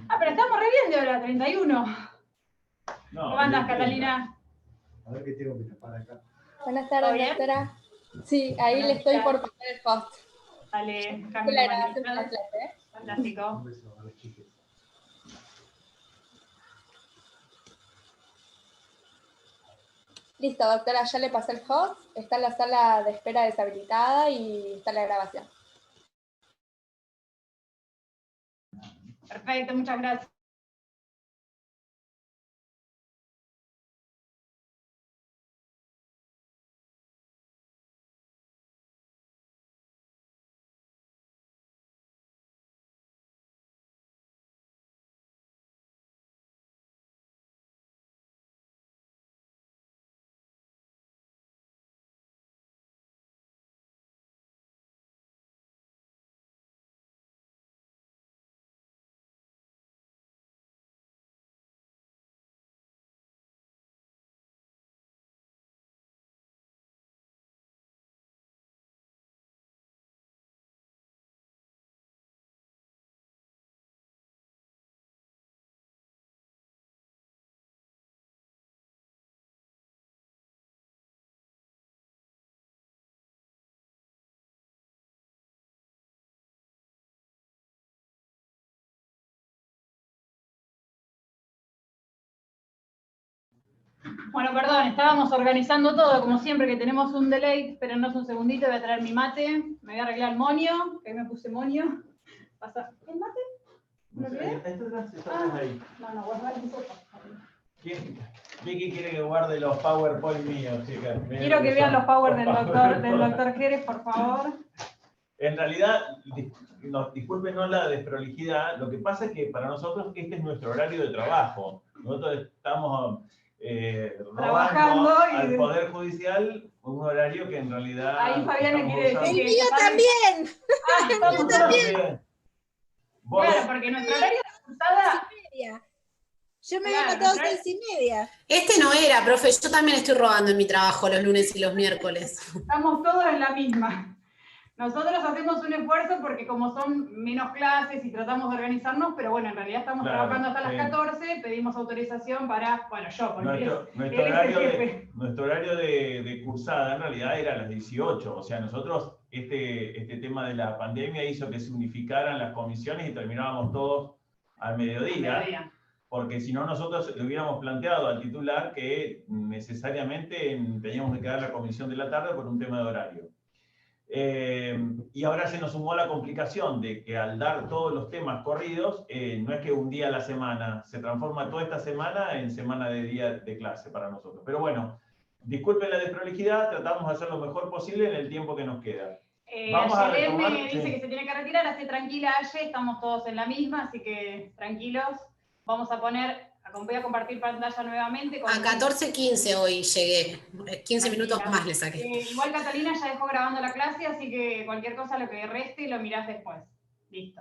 Ah, pero estamos re bien de hora, 31. No, ¿Cómo andas, Catalina? A ver qué tengo que tapar acá. Buenas ¿Todo tardes, bien? doctora. Sí, ahí Buenas le estoy tardes. por pasar el host. Dale, Fue cambio la de grabación de la manualidad. clase, ¿eh? Fantástico. Un beso a los chiques. Listo, doctora, ya le pasé el host. Está en la sala de espera deshabilitada y está la grabación. Perfecto, muchas gracias. Bueno, perdón, estábamos organizando todo, como siempre que tenemos un delay. Espérennos un segundito, voy a traer mi mate. Me voy a arreglar el moño, que ahí me puse moño. ¿Pasa? ¿El mate? No sé, qué? estamos ahí. No, guarda un poco. Vicky quiere que guarde los PowerPoint míos, chicas. Quiero que vean los power del doctor Jerez, por favor. En realidad, discúlpenos la desprolijidad, lo que pasa es que para nosotros este es nuestro horario de trabajo. Nosotros estamos Trabajando robando al Poder Judicial un horario que en realidad... Ahí Fabiana quiere decir ¡El que... mío también! Ah, estamos también. Claro, porque nuestro horario de cursada... 6:30. Yo me Claro, había matado nuestro- 6:30. Este no era, profe, yo también estoy robando en mi trabajo los lunes y los miércoles. Estamos todos en la misma. Nosotros hacemos un esfuerzo porque como son menos clases y tratamos de organizarnos, pero bueno, en realidad estamos Claro, trabajando hasta sí. las 14, pedimos autorización para, bueno, yo, porque Nuestro él es el horario, jefe. nuestro horario de cursada en realidad era a las 18. O sea, nosotros, este tema de la pandemia hizo que se unificaran las comisiones y terminábamos todos al mediodía. Porque si no, nosotros le hubiéramos planteado al titular que necesariamente teníamos que quedar la comisión de la tarde por un tema de horario. Y ahora se nos sumó la complicación de que al dar todos los temas corridos, no es que un día a la semana, se transforma toda esta semana en semana de día de clase para nosotros. Pero bueno, disculpen la desprolijidad, tratamos de hacer lo mejor posible en el tiempo que nos queda. Vamos a Ayer retomar, me dice sí. que se tiene que retirar, así tranquila Aye, estamos todos en la misma, así que tranquilos. Vamos a poner, voy a compartir pantalla nuevamente. A 14:15 hoy llegué, 15 minutos más le saqué. Igual Catalina ya dejó grabando la clase, así que cualquier cosa lo que reste lo mirás después. Listo.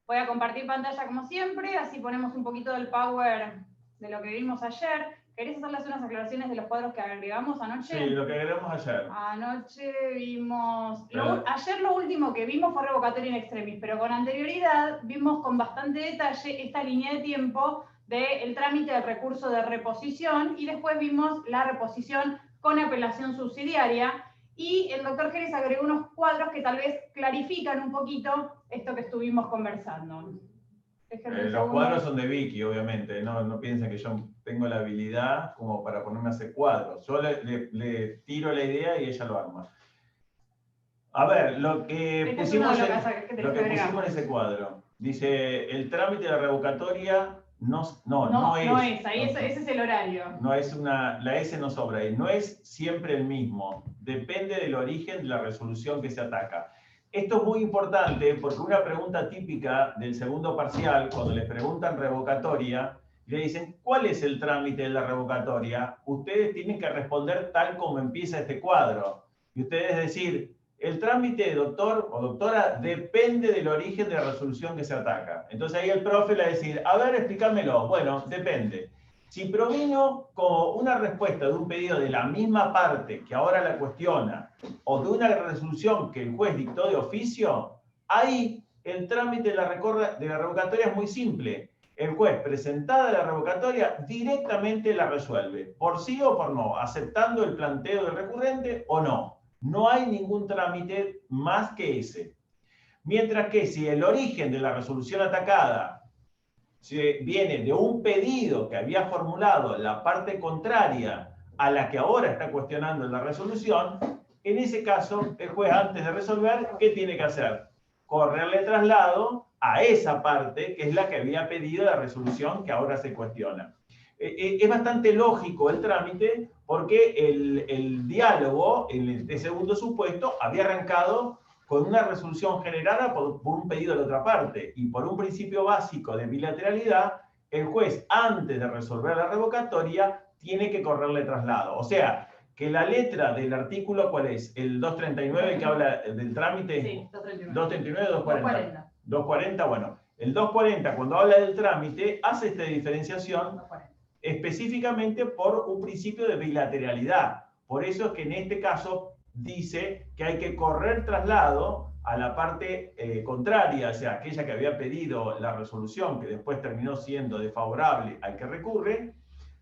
Voy a compartir pantalla como siempre, así ponemos un poquito del power de lo que vimos ayer. ¿Querés hacerles unas aclaraciones de los cuadros que agregamos anoche? Sí, lo que agregamos ayer. Anoche vimos... ayer lo último que vimos fue revocatoria in extremis, pero con anterioridad vimos con bastante detalle esta línea de tiempo del trámite del recurso de reposición y después vimos la reposición con apelación subsidiaria y el doctor Jerez agregó unos cuadros que tal vez clarifican un poquito esto que estuvimos conversando. Los cuadros son de Vicky, obviamente, no piensen que yo tengo la habilidad como para ponerme a hacer cuadros. Yo le tiro la idea y ella lo arma. A ver, lo que pusimos en ese cuadro, dice, el trámite de revocatoria no es. Ahí ese es el horario. No es la S no sobra ahí, no es siempre el mismo, depende del origen de la resolución que se ataca. Esto es muy importante porque una pregunta típica del segundo parcial, cuando les preguntan revocatoria, le dicen, ¿cuál es el trámite de la revocatoria? Ustedes tienen que responder tal como empieza este cuadro. Y ustedes decir, el trámite, doctor o doctora, depende del origen de la resolución que se ataca. Entonces ahí el profe le va a decir, a ver, explícamelo. Bueno, depende. Si provino como una respuesta de un pedido de la misma parte que ahora la cuestiona, o de una resolución que el juez dictó de oficio, ahí el trámite de la revocatoria es muy simple. El juez, presentada la revocatoria, directamente la resuelve, por sí o por no, aceptando el planteo del recurrente o no. No hay ningún trámite más que ese. Mientras que si el origen de la resolución atacada viene de un pedido que había formulado la parte contraria a la que ahora está cuestionando la resolución, en ese caso, el juez, antes de resolver, ¿qué tiene que hacer? Correrle traslado a esa parte que es la que había pedido la resolución que ahora se cuestiona. Es bastante lógico el trámite porque el diálogo, en este segundo supuesto, había arrancado con una resolución generada por un pedido de la otra parte y por un principio básico de bilateralidad, el juez, antes de resolver la revocatoria, tiene que correrle traslado. O sea, que la letra del artículo, ¿cuál es? El 239 que habla del trámite. Sí, 239. 239 o 240. 240, bueno. El 240, cuando habla del trámite, hace esta diferenciación 240. Específicamente por un principio de bilateralidad. Por eso es que en este caso dice que hay que correr traslado a la parte contraria, o sea, aquella que había pedido la resolución, que después terminó siendo desfavorable al que recurre,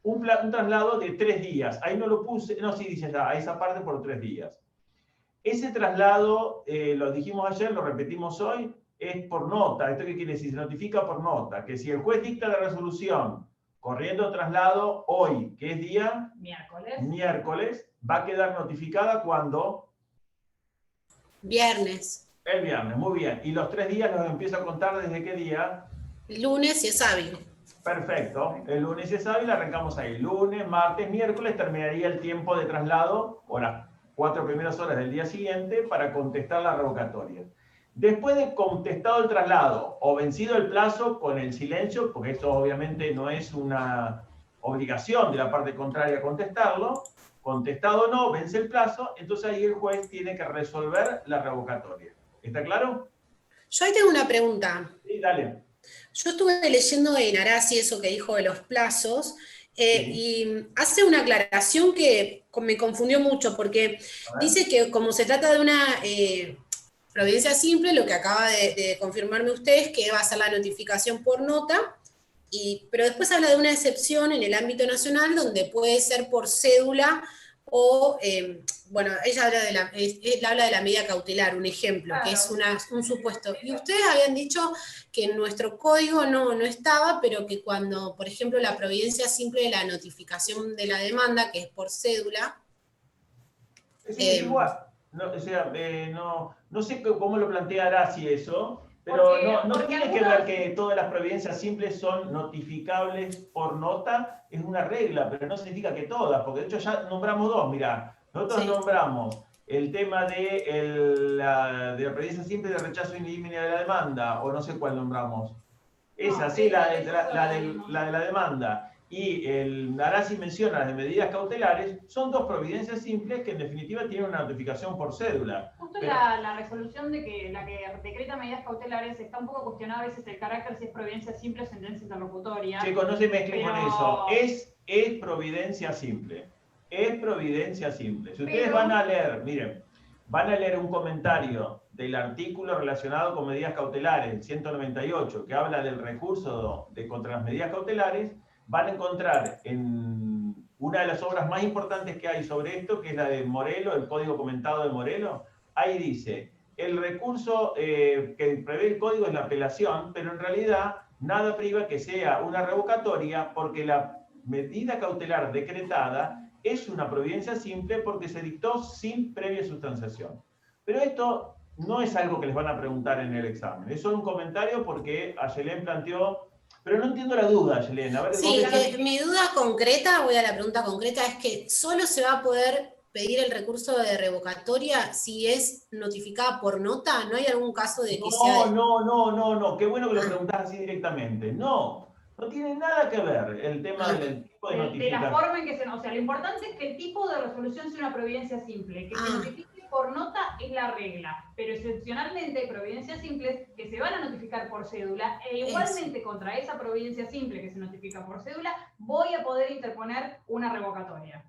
un traslado de 3 días. Ahí no lo puse, no, sí dice ya, a esa parte por 3 días. Ese traslado, lo dijimos ayer, lo repetimos hoy, es por nota. ¿Esto qué quiere decir? Se notifica por nota, que si el juez dicta la resolución corriendo traslado hoy, ¿qué es día? Miércoles, va a quedar notificada cuando... Viernes. El viernes, muy bien. ¿Y los 3 días los empiezo a contar desde qué día? Lunes y es hábil. Perfecto. El lunes es hábil, arrancamos ahí. Lunes, martes, miércoles terminaría el tiempo de traslado, o las 4 primeras horas del día siguiente, para contestar la revocatoria. Después de contestado el traslado o vencido el plazo con el silencio, porque esto obviamente no es una obligación de la parte contraria contestarlo, contestado o no, vence el plazo, entonces ahí el juez tiene que resolver la revocatoria. ¿Está claro? Yo ahí tengo una pregunta. Sí, dale. Yo estuve leyendo en Arasi eso que dijo de los plazos, y hace una aclaración que me confundió mucho, porque dice que como se trata de una providencia simple, lo que acaba de confirmarme usted es que va a ser la notificación por nota, pero después habla de una excepción en el ámbito nacional donde puede ser por cédula o, bueno, ella habla de la medida cautelar, un ejemplo, claro, que es un supuesto. Y ustedes habían dicho que en nuestro código no estaba, pero que cuando, por ejemplo, la providencia simple de la notificación de la demanda, que es por cédula... Sí, igual. No, o sea, no sé cómo lo plantea Arasi eso, pero no tiene que ver que todas las providencias simples son notificables por nota, es una regla, pero no significa que todas, porque de hecho ya nombramos 2, mirá, nosotros nombramos el tema de la providencia simple de rechazo indígena de la demanda, o no sé cuál nombramos. Esa, sí, la de la demanda. Y el Arasi menciona las de medidas cautelares, son 2 providencias simples que en definitiva tienen una notificación por cédula. Justo pero la resolución de que la que decreta medidas cautelares está un poco cuestionada a veces el carácter si es providencia simple o sentencia interlocutoria. Chicos, no se mezclen con eso. Es providencia simple. Es providencia simple. Si ustedes van a leer, miren, van a leer un comentario del artículo relacionado con medidas cautelares, el 198, que habla del recurso contra las medidas cautelares, van a encontrar en una de las obras más importantes que hay sobre esto, que es la de Morelo, el Código Comentado de Morelo. Ahí dice, el recurso que prevé el código es la apelación, pero en realidad nada priva que sea una revocatoria, porque la medida cautelar decretada es una providencia simple porque se dictó sin previa sustanciación. Pero esto no es algo que les van a preguntar en el examen. Es solo un comentario porque Ayelén planteó... Pero no entiendo la duda, Ayelén. A ver, sí, mi duda concreta, voy a la pregunta concreta, es que solo se va a poder pedir el recurso de revocatoria si es notificada por nota. ¿No hay algún caso de que sea...? No. Qué bueno que lo preguntás así directamente. No tiene nada que ver el tema del tipo de notificación. De la forma en que o sea, lo importante es que el tipo de resolución sea una providencia simple. Que se notifique por nota es la regla, pero excepcionalmente hay providencias simples que se van a notificar por cédula e igualmente contra esa providencia simple que se notifica por cédula voy a poder interponer una revocatoria.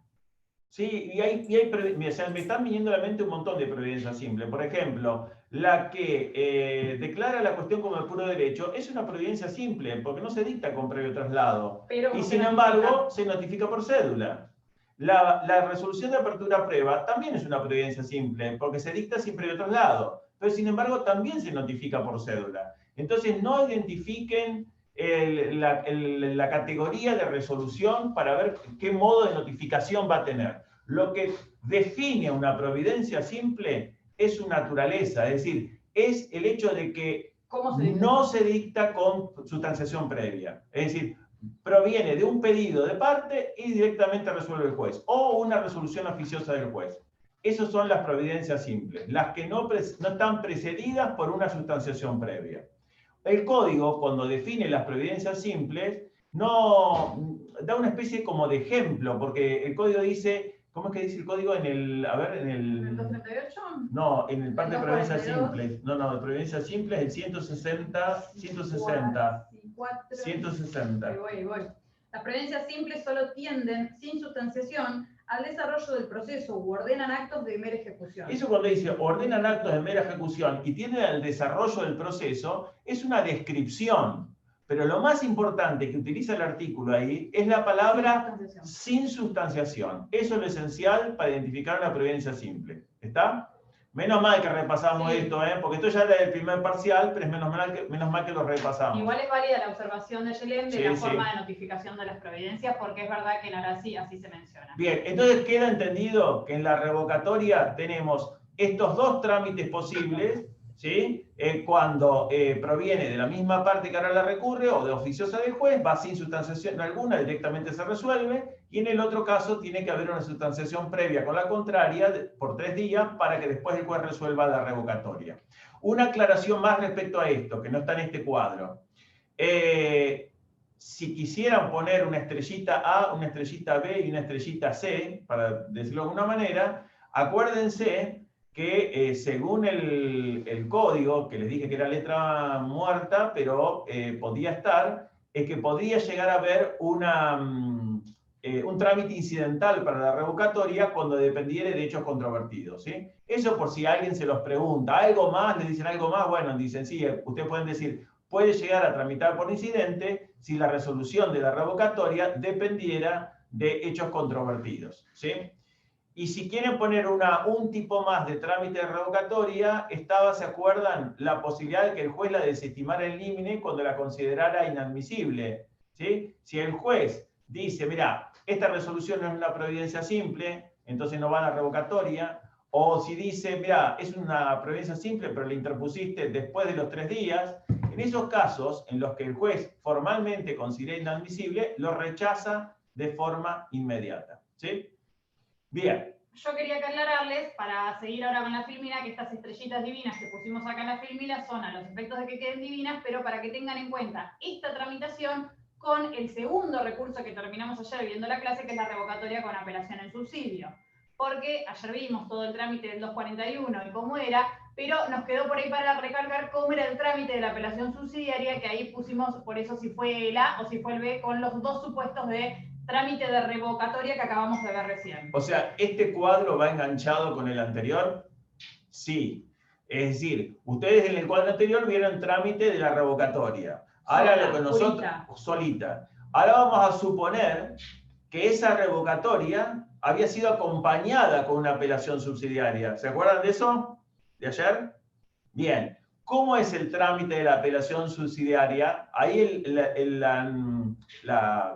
Sí, o sea, me están viniendo a la mente un montón de providencias simples. Por ejemplo, la que declara la cuestión como de puro derecho, es una providencia simple, porque no se dicta con previo traslado. Pero y sin embargo, se notifica por cédula. La resolución de apertura a prueba también es una providencia simple, porque se dicta sin previo traslado, pero sin embargo también se notifica por cédula. Entonces no identifiquen la categoría de resolución para ver qué modo de notificación va a tener. Lo que define una providencia simple es su naturaleza, es decir, es el hecho de que no se dicta con sustanciación previa. Es decir, proviene de un pedido de parte y directamente resuelve el juez, o una resolución oficiosa del juez. Esas son las providencias simples, las que no están precedidas por una sustanciación previa. El código, cuando define las providencias simples, no da una especie como de ejemplo, porque el código dice, ¿cómo es que dice el código en el, a ver, en el... ¿238? No, en el parte de providencias simples. No, de providencias simples, el 160. Voy. Las providencias simples solo tienden, sin sustanciación, al desarrollo del proceso u ordenan actos de mera ejecución. Eso cuando dice ordenan actos de mera ejecución y tienden al desarrollo del proceso, es una descripción. Pero lo más importante que utiliza el artículo ahí es la palabra sin sustanciación. Eso es lo esencial para identificar una providencia simple. ¿Está? Menos mal que repasamos esto, porque esto ya era el primer parcial, pero es menos mal que lo repasamos. Igual es válida la observación de Yelén de la forma de notificación de las providencias, porque es verdad que en Arasi así se menciona. Bien, entonces queda entendido que en la revocatoria tenemos estos dos trámites posibles, ¿sí? Cuando proviene de la misma parte que ahora la recurre o de oficiosa del juez, va sin sustanciación alguna, directamente se resuelve, y en el otro caso tiene que haber una sustanciación previa con la contraria por 3 días para que después el juez resuelva la revocatoria. Una aclaración más respecto a esto, que no está en este cuadro. Si quisieran poner una estrellita A, una estrellita B y una estrellita C, para decirlo de alguna manera, acuérdense que según el código, que les dije que era letra muerta, pero podía estar, es que podría llegar a haber un trámite incidental para la revocatoria cuando dependiera de hechos controvertidos, ¿sí? Eso por si alguien se los pregunta. ¿Algo más? ¿Les dicen algo más? Bueno, dicen, sí, ustedes pueden decir, puede llegar a tramitar por incidente si la resolución de la revocatoria dependiera de hechos controvertidos, ¿sí? Y si quieren poner un tipo más de trámite de revocatoria, estaba, ¿se acuerdan? La posibilidad de que el juez la desestimara en límine cuando la considerara inadmisible, ¿sí? Si el juez dice, mira, esta resolución no es una providencia simple, entonces no va a la revocatoria, o si dice, mira, es una providencia simple, pero la interpusiste después de los 3 días, en esos casos en los que el juez formalmente considera inadmisible, lo rechaza de forma inmediata, ¿sí? Bien. Yo quería aclararles, para seguir ahora con la filmina, que estas estrellitas divinas que pusimos acá en la filmina son a los efectos de que queden divinas, pero para que tengan en cuenta esta tramitación con el segundo recurso que terminamos ayer viendo la clase, que es la revocatoria con apelación en subsidio. Porque ayer vimos todo el trámite del 241 y cómo era, pero nos quedó por ahí para recalcar cómo era el trámite de la apelación subsidiaria, que ahí pusimos, por eso si fue el A o si fue el B, con los 2 supuestos de trámite de revocatoria que acabamos de ver recién. O sea, ¿este cuadro va enganchado con el anterior? Sí. Es decir, ustedes en el cuadro anterior vieron trámite de la revocatoria. Ahora lo que nosotros... Solita. Ahora vamos a suponer que esa revocatoria había sido acompañada con una apelación subsidiaria. ¿Se acuerdan de eso? ¿De ayer? Bien. ¿Cómo es el trámite de la apelación subsidiaria? Ahí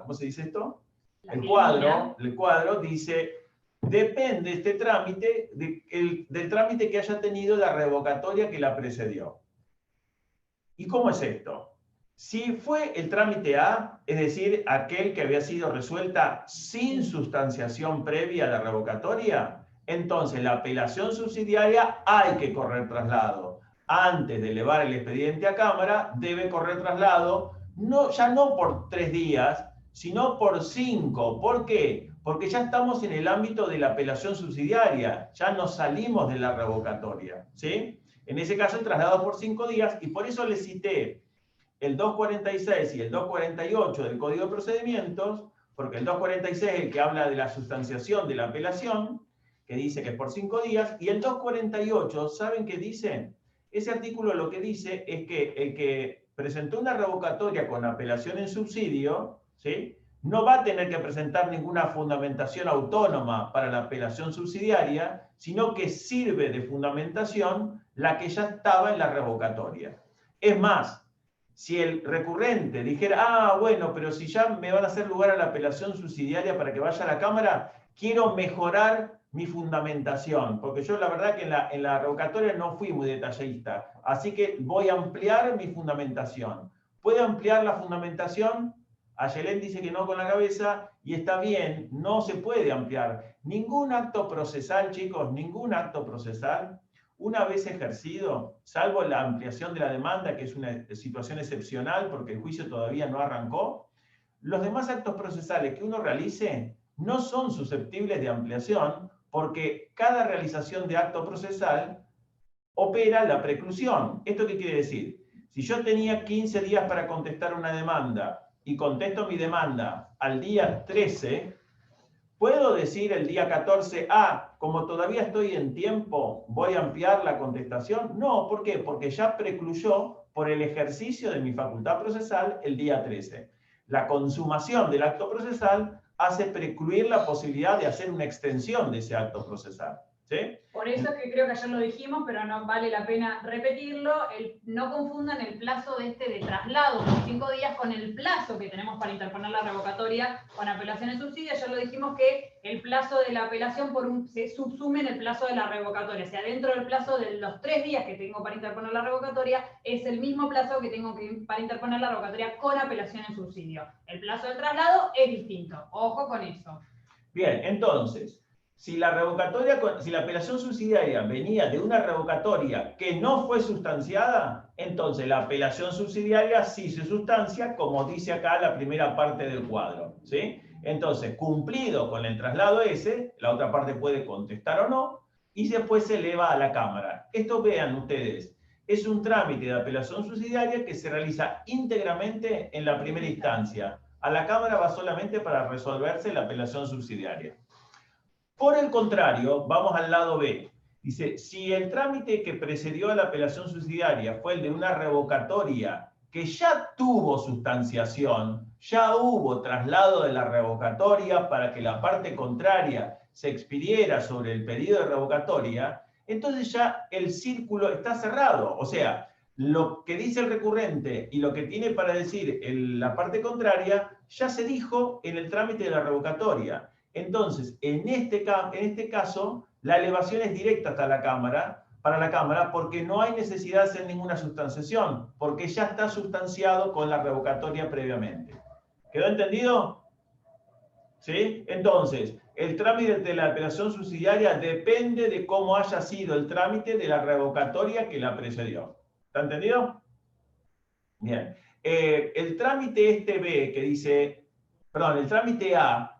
¿cómo se dice esto? El cuadro dice, depende este trámite del trámite que haya tenido la revocatoria que la precedió. ¿Y cómo es esto? Si fue el trámite A, es decir, aquel que había sido resuelta sin sustanciación previa a la revocatoria, entonces la apelación subsidiaria hay que correr traslado. Antes de elevar el expediente a Cámara, debe correr traslado, ya no por 3 días, sino por 5. ¿Por qué? Porque ya estamos en el ámbito de la apelación subsidiaria, ya nos salimos de la revocatoria, ¿sí? En ese caso, el traslado por 5 días, y por eso les cité el 246 y el 248 del Código de Procedimientos, porque el 246 es el que habla de la sustanciación de la apelación, que dice que es por 5 días, y el 248, ¿saben qué dice? Ese artículo lo que dice es que el que presentó una revocatoria con apelación en subsidio, ¿sí?, no va a tener que presentar ninguna fundamentación autónoma para la apelación subsidiaria, sino que sirve de fundamentación la que ya estaba en la revocatoria. Es más, si el recurrente dijera, ah, bueno, pero si ya me van a hacer lugar a la apelación subsidiaria para que vaya a la Cámara, quiero mejorar mi fundamentación, porque yo la verdad que en la revocatoria no fui muy detallista, así que voy a ampliar mi fundamentación. ¿Puede ampliar la fundamentación? Ayelén dice que no con la cabeza, y está bien, no se puede ampliar. Ningún acto procesal, chicos, ningún acto procesal, una vez ejercido, salvo la ampliación de la demanda, que es una situación excepcional porque el juicio todavía no arrancó, los demás actos procesales que uno realice no son susceptibles de ampliación porque cada realización de acto procesal opera la preclusión. ¿Esto qué quiere decir? Si yo tenía 15 días para contestar una demanda y contesto mi demanda al día 13, ¿puedo decir el día 14, como todavía estoy en tiempo, voy a ampliar la contestación? No, ¿por qué? Porque ya precluyó por el ejercicio de mi facultad procesal el día 13. La consumación del acto procesal hace precluir la posibilidad de hacer una extensión de ese acto procesal. ¿Sí? Por eso es que creo que ayer lo dijimos, pero no vale la pena repetirlo. No confundan el plazo de traslado de 5 días con el plazo que tenemos para interponer la revocatoria con apelación en subsidio. Ayer lo dijimos que el plazo de la apelación se subsume en el plazo de la revocatoria. O sea, dentro del plazo de los 3 días que tengo para interponer la revocatoria, es el mismo plazo que tengo para interponer la revocatoria con apelación en subsidio. El plazo del traslado es distinto. Ojo con eso. Bien, entonces, si la apelación subsidiaria venía de una revocatoria que no fue sustanciada, entonces la apelación subsidiaria sí se sustancia, como dice acá la primera parte del cuadro, ¿sí? Entonces, cumplido con el traslado ese, la otra parte puede contestar o no, y después se eleva a la Cámara. Esto, vean ustedes, es un trámite de apelación subsidiaria que se realiza íntegramente en la primera instancia. A la Cámara va solamente para resolverse la apelación subsidiaria. Por el contrario, vamos al lado B. Dice, si el trámite que precedió a la apelación subsidiaria fue el de una revocatoria que ya tuvo sustanciación, ya hubo traslado de la revocatoria para que la parte contraria se expidiera sobre el pedido de revocatoria, entonces ya el círculo está cerrado. O sea, lo que dice el recurrente y lo que tiene para decir la parte contraria ya se dijo en el trámite de la revocatoria. Entonces, en este caso, la elevación es directa hasta la Cámara, para la Cámara, porque no hay necesidad de hacer ninguna sustanciación, porque ya está sustanciado con la revocatoria previamente. ¿Quedó entendido? ¿Sí? Entonces, el trámite de la apelación subsidiaria depende de cómo haya sido el trámite de la revocatoria que la precedió. ¿Está entendido? Bien. El trámite B que dice, perdón, el trámite A,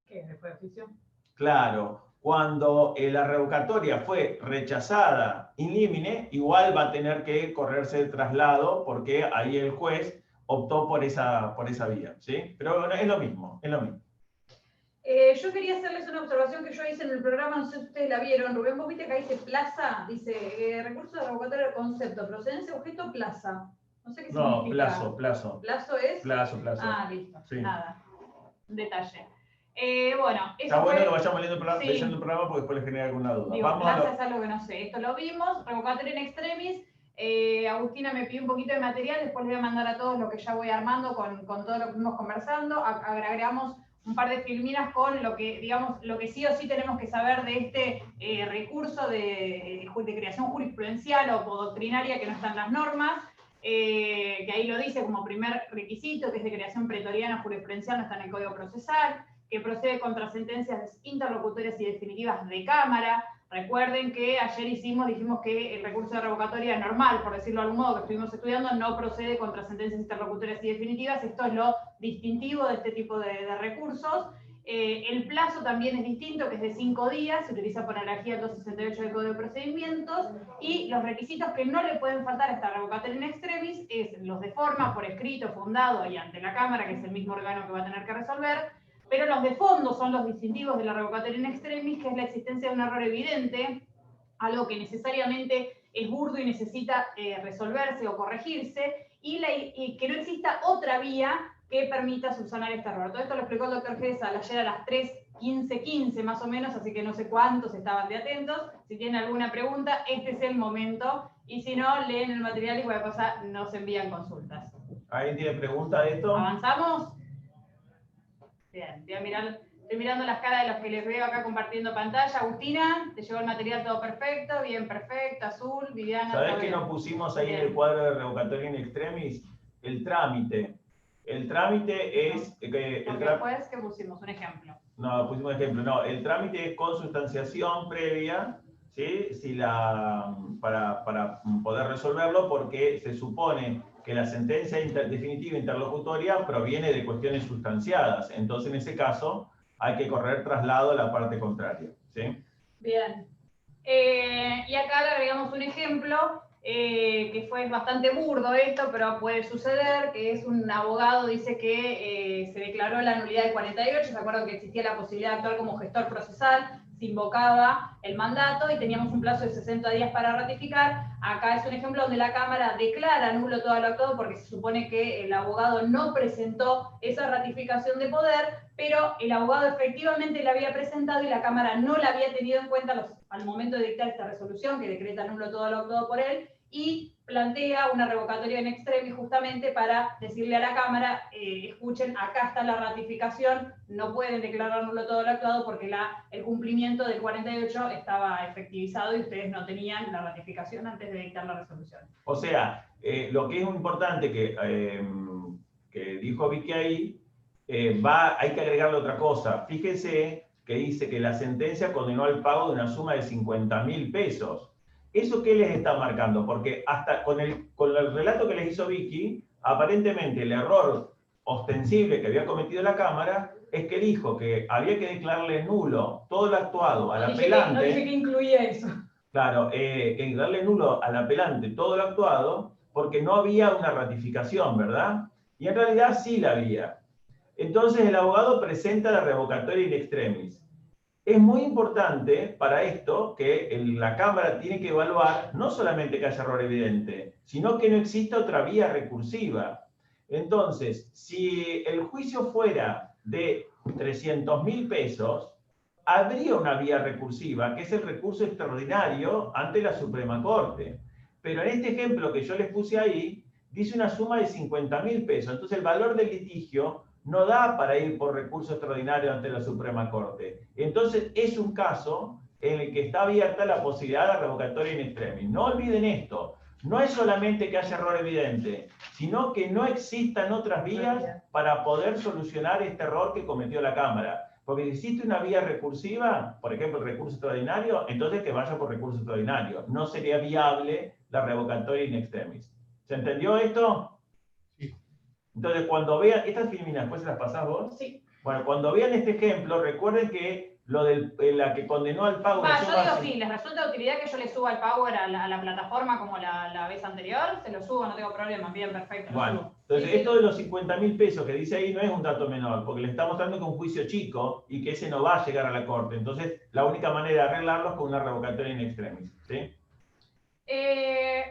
¿qué es después de oficio? Claro, cuando la revocatoria fue rechazada in limine, igual va a tener que correrse el traslado porque ahí el juez optó por esa vía, ¿sí? Pero es lo mismo, es lo mismo. Yo quería hacerles una observación que yo hice en el programa, no sé si ustedes la vieron. Rubén, vos viste que ahí dice plaza, dice recurso de revocatoria del concepto, procedencia, objeto, plaza. No sé qué significa. No, plazo. ¿Plazo es? Plazo. Ah, listo, Sí. Nada. Un detalle. Bueno, eso está bueno fue... que vayamos leyendo el programa porque después les genera alguna duda. Digo, plaza es algo que no sé. Esto lo vimos, revocatoria in extremis. Agustina me pidió un poquito de material, después les voy a mandar a todos lo que ya voy armando con todo lo que fuimos conversando. Agregamos un par de filminas con lo que, digamos, lo que sí o sí tenemos que saber de este recurso de creación jurisprudencial o doctrinaria que no está en las normas, que ahí lo dice como primer requisito, que es de creación pretoriana jurisprudencial, no está en el Código Procesal, que procede contra sentencias interlocutorias y definitivas de Cámara. Recuerden que ayer dijimos que el recurso de revocatoria normal, por decirlo de algún modo, que estuvimos estudiando, no procede contra sentencias interlocutorias y definitivas. Esto es lo distintivo de este tipo de recursos. El plazo también es distinto, que es de 5 días, se utiliza por analogía el 268 del Código de Procedimientos, y los requisitos que no le pueden faltar a esta revocatoria in extremis es los de forma, por escrito, fundado y ante la Cámara, que es el mismo órgano que va a tener que resolver. Pero los de fondo son los distintivos de la revocatoria in extremis, que es la existencia de un error evidente, algo que necesariamente es burdo y necesita resolverse o corregirse, y que no exista otra vía que permita subsanar este error. Todo esto lo explicó el doctor Gesal ayer a las 3:15 más o menos, así que no sé cuántos estaban de atentos. Si tienen alguna pregunta, este es el momento, y si no, leen el material y cualquier cosa nos envían consultas. ¿Alguien tiene pregunta de esto? ¿Avanzamos? Bien, estoy mirando las caras de los que les veo acá compartiendo pantalla. Agustina, ¿te llegó el material todo perfecto? Bien, perfecto. Azul, Viviana. ¿Sabés que no pusimos ahí en el cuadro de revocatoria in extremis? El trámite. El trámite es... Después, ¿qué pusimos? Un ejemplo. No, pusimos un ejemplo. No, el trámite es consustanciación previa, ¿sí? Para poder resolverlo, porque se supone que la sentencia definitiva interlocutoria proviene de cuestiones sustanciadas. Entonces, en ese caso, hay que correr traslado a la parte contraria, ¿sí? Bien. Y acá le agregamos un ejemplo, que fue bastante burdo esto, pero puede suceder, que es un abogado, dice que se declaró la nulidad de 48, ¿se acuerdan que existía la posibilidad de actuar como gestor procesal? Se invocaba el mandato y teníamos un plazo de 60 días para ratificar. Acá es un ejemplo donde la Cámara declara nulo todo lo actuado porque se supone que el abogado no presentó esa ratificación de poder, pero el abogado efectivamente la había presentado y la Cámara no la había tenido en cuenta al momento de dictar esta resolución que decreta nulo todo lo actuado por él, y plantea una revocatoria in extremis justamente para decirle a la Cámara, escuchen, acá está la ratificación, no pueden declarar nulo todo lo actuado porque el cumplimiento del 48 estaba efectivizado y ustedes no tenían la ratificación antes de dictar la resolución. O sea, lo que es muy importante que dijo Vicky ahí, hay que agregarle otra cosa. Fíjese que dice que la sentencia condenó al pago de una suma de 50.000 pesos. ¿Eso qué les está marcando? Porque hasta con el relato que les hizo Vicky, aparentemente el error ostensible que había cometido la Cámara es que dijo que había que declararle nulo todo lo actuado al apelante. No dije que incluía eso. Claro, darle nulo al apelante todo lo actuado porque no había una ratificación, ¿verdad? Y en realidad sí la había. Entonces el abogado presenta la revocatoria in extremis. Es muy importante para esto que la Cámara tiene que evaluar no solamente que haya error evidente, sino que no exista otra vía recursiva. Entonces, si el juicio fuera de 300.000 pesos, habría una vía recursiva, que es el recurso extraordinario ante la Suprema Corte. Pero en este ejemplo que yo les puse ahí, dice una suma de 50.000 pesos. Entonces, el valor del litigio no da para ir por recurso extraordinario ante la Suprema Corte. Entonces, es un caso en el que está abierta la posibilidad de revocatoria in extremis. No olviden esto, no es solamente que haya error evidente, sino que no existan otras vías para poder solucionar este error que cometió la Cámara. Porque si existe una vía recursiva, por ejemplo, el recurso extraordinario, entonces que vaya por recurso extraordinario. No sería viable la revocatoria in extremis. ¿Se entendió esto? Entonces, cuando vean, estas filminas, después se las pasás vos. Sí. Bueno, cuando vean este ejemplo, recuerden que lo de la que condenó al pago... Yo digo sí, les resulta de utilidad que yo le suba el Power a la plataforma como la vez anterior, se lo subo, no tengo problema, bien, perfecto. Bueno, entonces esto de los 50.000 pesos que dice ahí no es un dato menor, porque le está mostrando que es un juicio chico y que ese no va a llegar a la Corte. Entonces, la única manera de arreglarlo es con una revocatoria in extremis, ¿sí?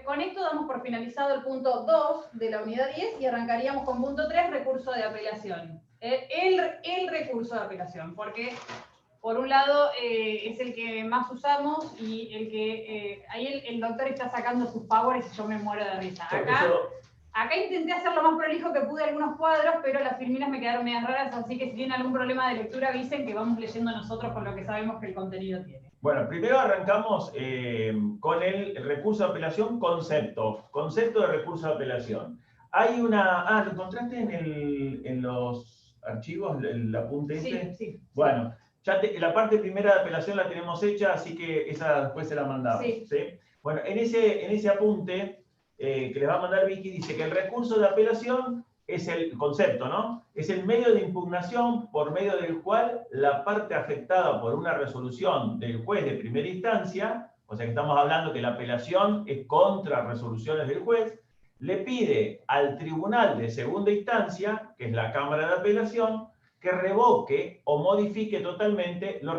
Con esto damos por finalizado el punto 2 de la unidad 10 y arrancaríamos con punto 3, recurso de apelación. El recurso de apelación, porque por un lado es el que más usamos y el que ahí el doctor está sacando sus powers y yo me muero de risa. Acá intenté hacer lo más prolijo que pude algunos cuadros, pero las filminas me quedaron medias raras, así que si tienen algún problema de lectura avisen que vamos leyendo nosotros con lo que sabemos que el contenido tiene. Bueno, primero arrancamos con el recurso de apelación, concepto de recurso de apelación. Hay una... ¿lo encontraste en los archivos, el apunte este? Sí. Bueno, la parte primera de apelación la tenemos hecha, así que esa después se la mandamos. Sí. ¿Sí? Bueno, en ese apunte que les va a mandar Vicky, dice que el recurso de apelación es el concepto, ¿no? Es el medio de impugnación por medio del cual la parte afectada por una resolución del juez de primera instancia, o sea que estamos hablando que la apelación es contra resoluciones del juez, le pide al tribunal de segunda instancia, que es la Cámara de Apelación, que revoque o modifique totalmente lo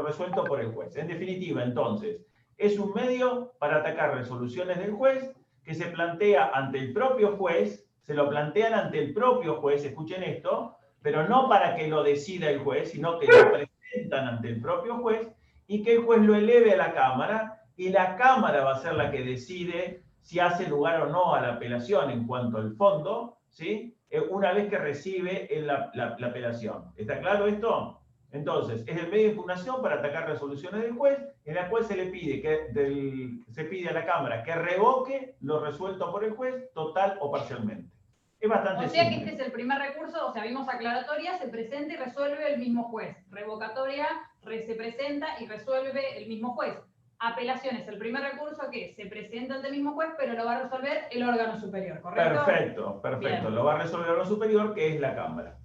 resuelto por el juez. En definitiva, entonces, es un medio para atacar resoluciones del juez que se plantea ante el propio juez, se lo plantean ante el propio juez, escuchen esto, pero no para que lo decida el juez, sino que lo presentan ante el propio juez y que el juez lo eleve a la Cámara y la Cámara va a ser la que decide si hace lugar o no a la apelación en cuanto al fondo, ¿sí? Una vez que recibe la apelación. ¿Está claro esto? Entonces, es el medio de impugnación para atacar resoluciones del juez, en la cual se le pide, se pide a la Cámara que revoque lo resuelto por el juez, total o parcialmente. Es bastante O sea simple. que este es el primer recurso, o sea, vimos aclaratoria, se presenta y resuelve el mismo juez. Revocatoria, se presenta y resuelve el mismo juez. Apelación es el primer recurso que se presenta ante el mismo juez, pero lo va a resolver el órgano superior, ¿correcto? Perfecto, perfecto. Bien. Lo va a resolver el órgano superior, que es la Cámara.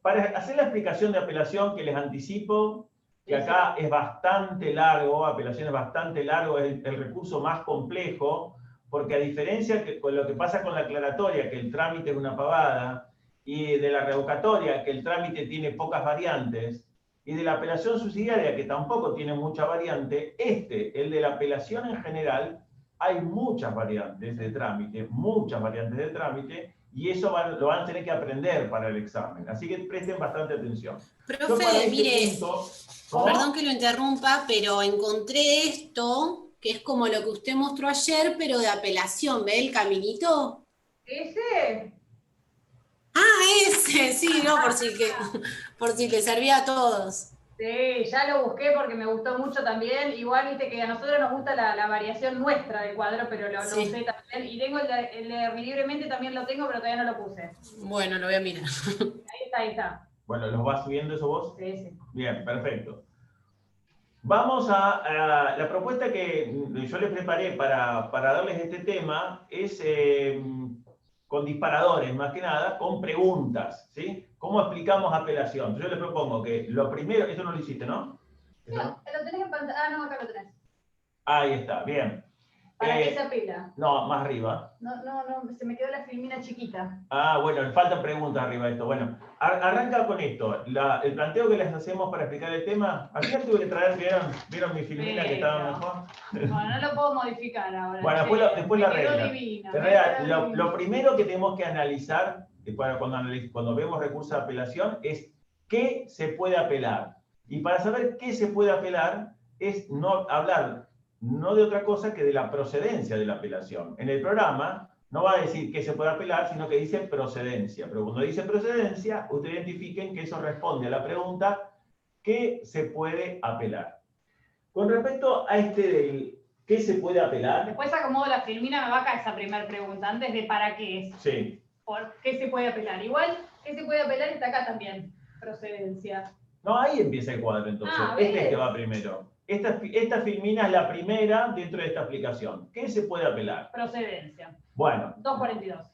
Para hacer la explicación de apelación, que les anticipo, que acá es bastante largo, apelación es bastante largo, es el recurso más complejo, porque a diferencia con lo que pasa con la aclaratoria, que el trámite es una pavada, y de la revocatoria, que el trámite tiene pocas variantes, y de la apelación subsidiaria, que tampoco tiene mucha variante, el de la apelación en general, hay muchas variantes de trámite, y eso lo van a tener que aprender para el examen. Así que presten bastante atención. Profe, mire, perdón que lo interrumpa, pero encontré esto, que es como lo que usted mostró ayer, pero de apelación. ¿Ve el caminito? ¿Ese? Ah, ese, sí, no, por si le servía a todos. Sí, ya lo busqué porque me gustó mucho también. Igual, viste que a nosotros nos gusta la variación nuestra del cuadro, pero lo usé también. Y tengo el de libremente también lo tengo, pero todavía no lo puse. Bueno, lo voy a mirar. Ahí está. Bueno, ¿los vas subiendo eso vos? Sí, sí. Bien, perfecto. Vamos a la propuesta que yo les preparé para darles este tema, es con disparadores, más que nada, con preguntas, ¿sí? ¿Cómo explicamos apelación? Yo les propongo que lo primero, eso no lo hiciste, ¿no? No, lo tenés en pantalla. Ah, no, acá lo tenés. Ahí está, bien. ¿Para qué se apela? No, más arriba. No, se me quedó la filmina chiquita. Ah, bueno, le faltan preguntas arriba de esto. Bueno, arranca con esto. El planteo que les hacemos para explicar el tema. Ayer tuve que traer, ¿vieron mi filmina que estaba mejor? Bueno, no lo puedo modificar ahora. Bueno, después la regla. Divina, En realidad, lo primero que tenemos que analizar cuando vemos recurso de apelación es qué se puede apelar. Y para saber qué se puede apelar es hablar no de otra cosa que de la procedencia de la apelación. En el programa no va a decir que se puede apelar, sino que dice procedencia. Pero cuando dice procedencia, ustedes identifiquen que eso responde a la pregunta ¿qué se puede apelar? Con respecto a del ¿qué se puede apelar? Después acomodo la filmina, me baja esa primera pregunta, antes de ¿para qué es? Sí. ¿Por qué se puede apelar? Igual, ¿qué se puede apelar? Está acá también, procedencia. No, ahí empieza el cuadro entonces. Este es el que va primero. Esta filmina es la primera dentro de esta aplicación. ¿Qué se puede apelar? Procedencia. Bueno. 242.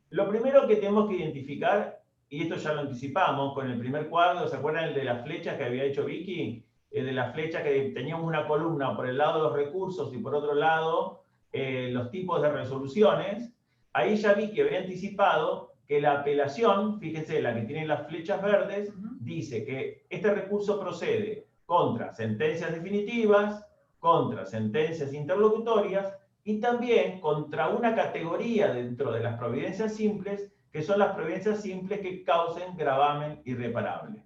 Lo primero que tenemos que identificar, y esto ya lo anticipamos con el primer cuadro, ¿se acuerdan el de las flechas que había hecho Vicky? El de las flechas que teníamos una columna por el lado de los recursos y por otro lado los tipos de resoluciones. Ahí ya Vicky había anticipado que la apelación, fíjense, la que tiene las flechas verdes, dice que este recurso procede contra sentencias definitivas, contra sentencias interlocutorias y también contra una categoría dentro de las providencias simples, que son las providencias simples que causen gravamen irreparable.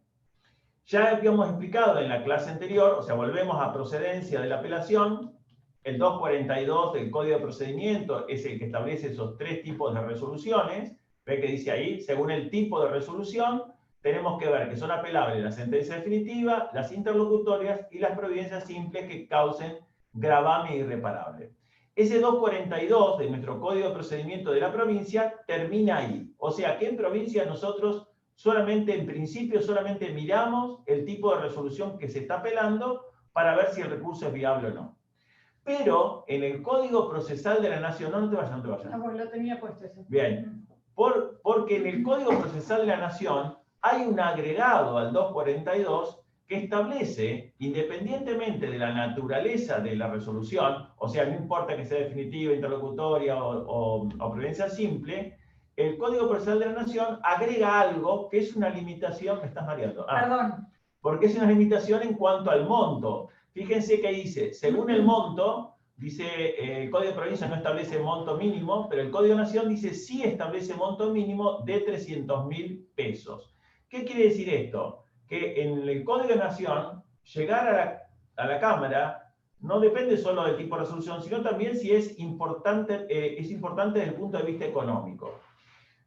Ya habíamos explicado en la clase anterior, o sea, volvemos a procedencia de la apelación, el 242 del Código de Procedimiento es el que establece esos tres tipos de resoluciones. Ve que dice ahí, según el tipo de resolución, tenemos que ver que son apelables la sentencia definitiva, las interlocutorias y las providencias simples que causen gravamen irreparable. Ese 242 de nuestro Código de Procedimiento de la provincia termina ahí. O sea que en provincia nosotros en principio solamente miramos el tipo de resolución que se está apelando para ver si el recurso es viable o no. Pero en el Código Procesal de la Nación, no te vayas. No, lo tenía puesto eso. Bien, porque en el Código Procesal de la Nación hay un agregado al 242 que establece, independientemente de la naturaleza de la resolución, o sea, no importa que sea definitiva, interlocutoria o providencia simple, el Código Procesal de la Nación agrega algo que es una limitación, me estás mareando. Perdón. Porque es una limitación en cuanto al monto. Fíjense que dice, según el monto, dice, el Código de Provincia no establece monto mínimo, pero el Código de Nación dice sí establece monto mínimo de 300.000 pesos. ¿Qué quiere decir esto? Que en el Código de Nación, llegar a la Cámara no depende solo del tipo de resolución, sino también si es importante desde el punto de vista económico.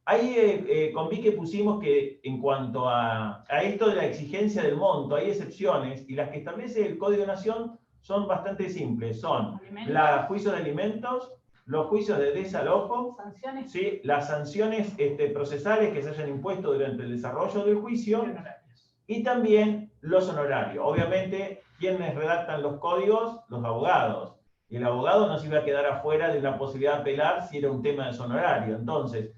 Ahí con Vicky pusimos que en cuanto a esto de la exigencia del monto, hay excepciones, y las que establece el Código de Nación son bastante simples. Son los juicios de alimentos, los juicios de desalojo, sanciones, ¿sí? Las sanciones procesales que se hayan impuesto durante el desarrollo del juicio, y también los honorarios. Obviamente, ¿quiénes redactan los códigos? Los abogados. Y el abogado no se iba a quedar afuera de la posibilidad de apelar si era un tema de su honorario. Entonces,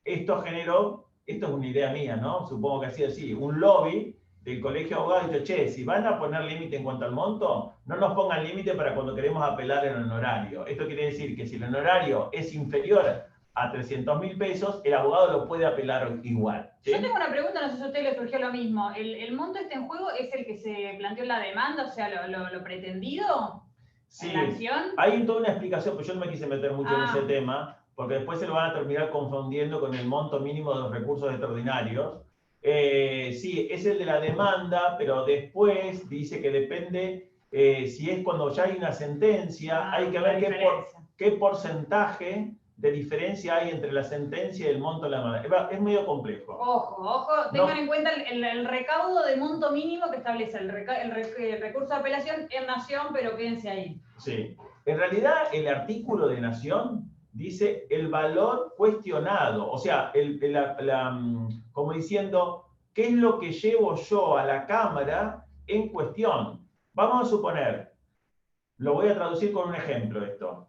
esto generó, esto es una idea mía, ¿no? Supongo que ha sido así, un lobby del Colegio de Abogados dijo, che, si van a poner límite en cuanto al monto, no nos pongan límite para cuando queremos apelar el honorario. Esto quiere decir que si el honorario es inferior a 300.000 pesos, el abogado lo puede apelar igual, ¿sí? Yo tengo una pregunta, no sé si a usted le surgió lo mismo. ¿El monto en juego es el que se planteó en la demanda, o sea, lo pretendido? Sí, ¿En la acción? hay toda una explicación, pero yo no me quise meter mucho en ese tema, porque después se lo van a terminar confundiendo con el monto mínimo de los recursos extraordinarios. Sí, es el de la demanda, pero después dice que depende, si es cuando ya hay una sentencia, hay que ver qué porcentaje de diferencia hay entre la sentencia y el monto de la demanda. Es medio complejo. Ojo, tengan en cuenta el recaudo de monto mínimo que establece el recurso de apelación en Nación, pero quédense ahí. Sí, en realidad el artículo de Nación dice el valor cuestionado, o sea, como diciendo, ¿qué es lo que llevo yo a la Cámara en cuestión? Vamos a suponer, lo voy a traducir con un ejemplo esto.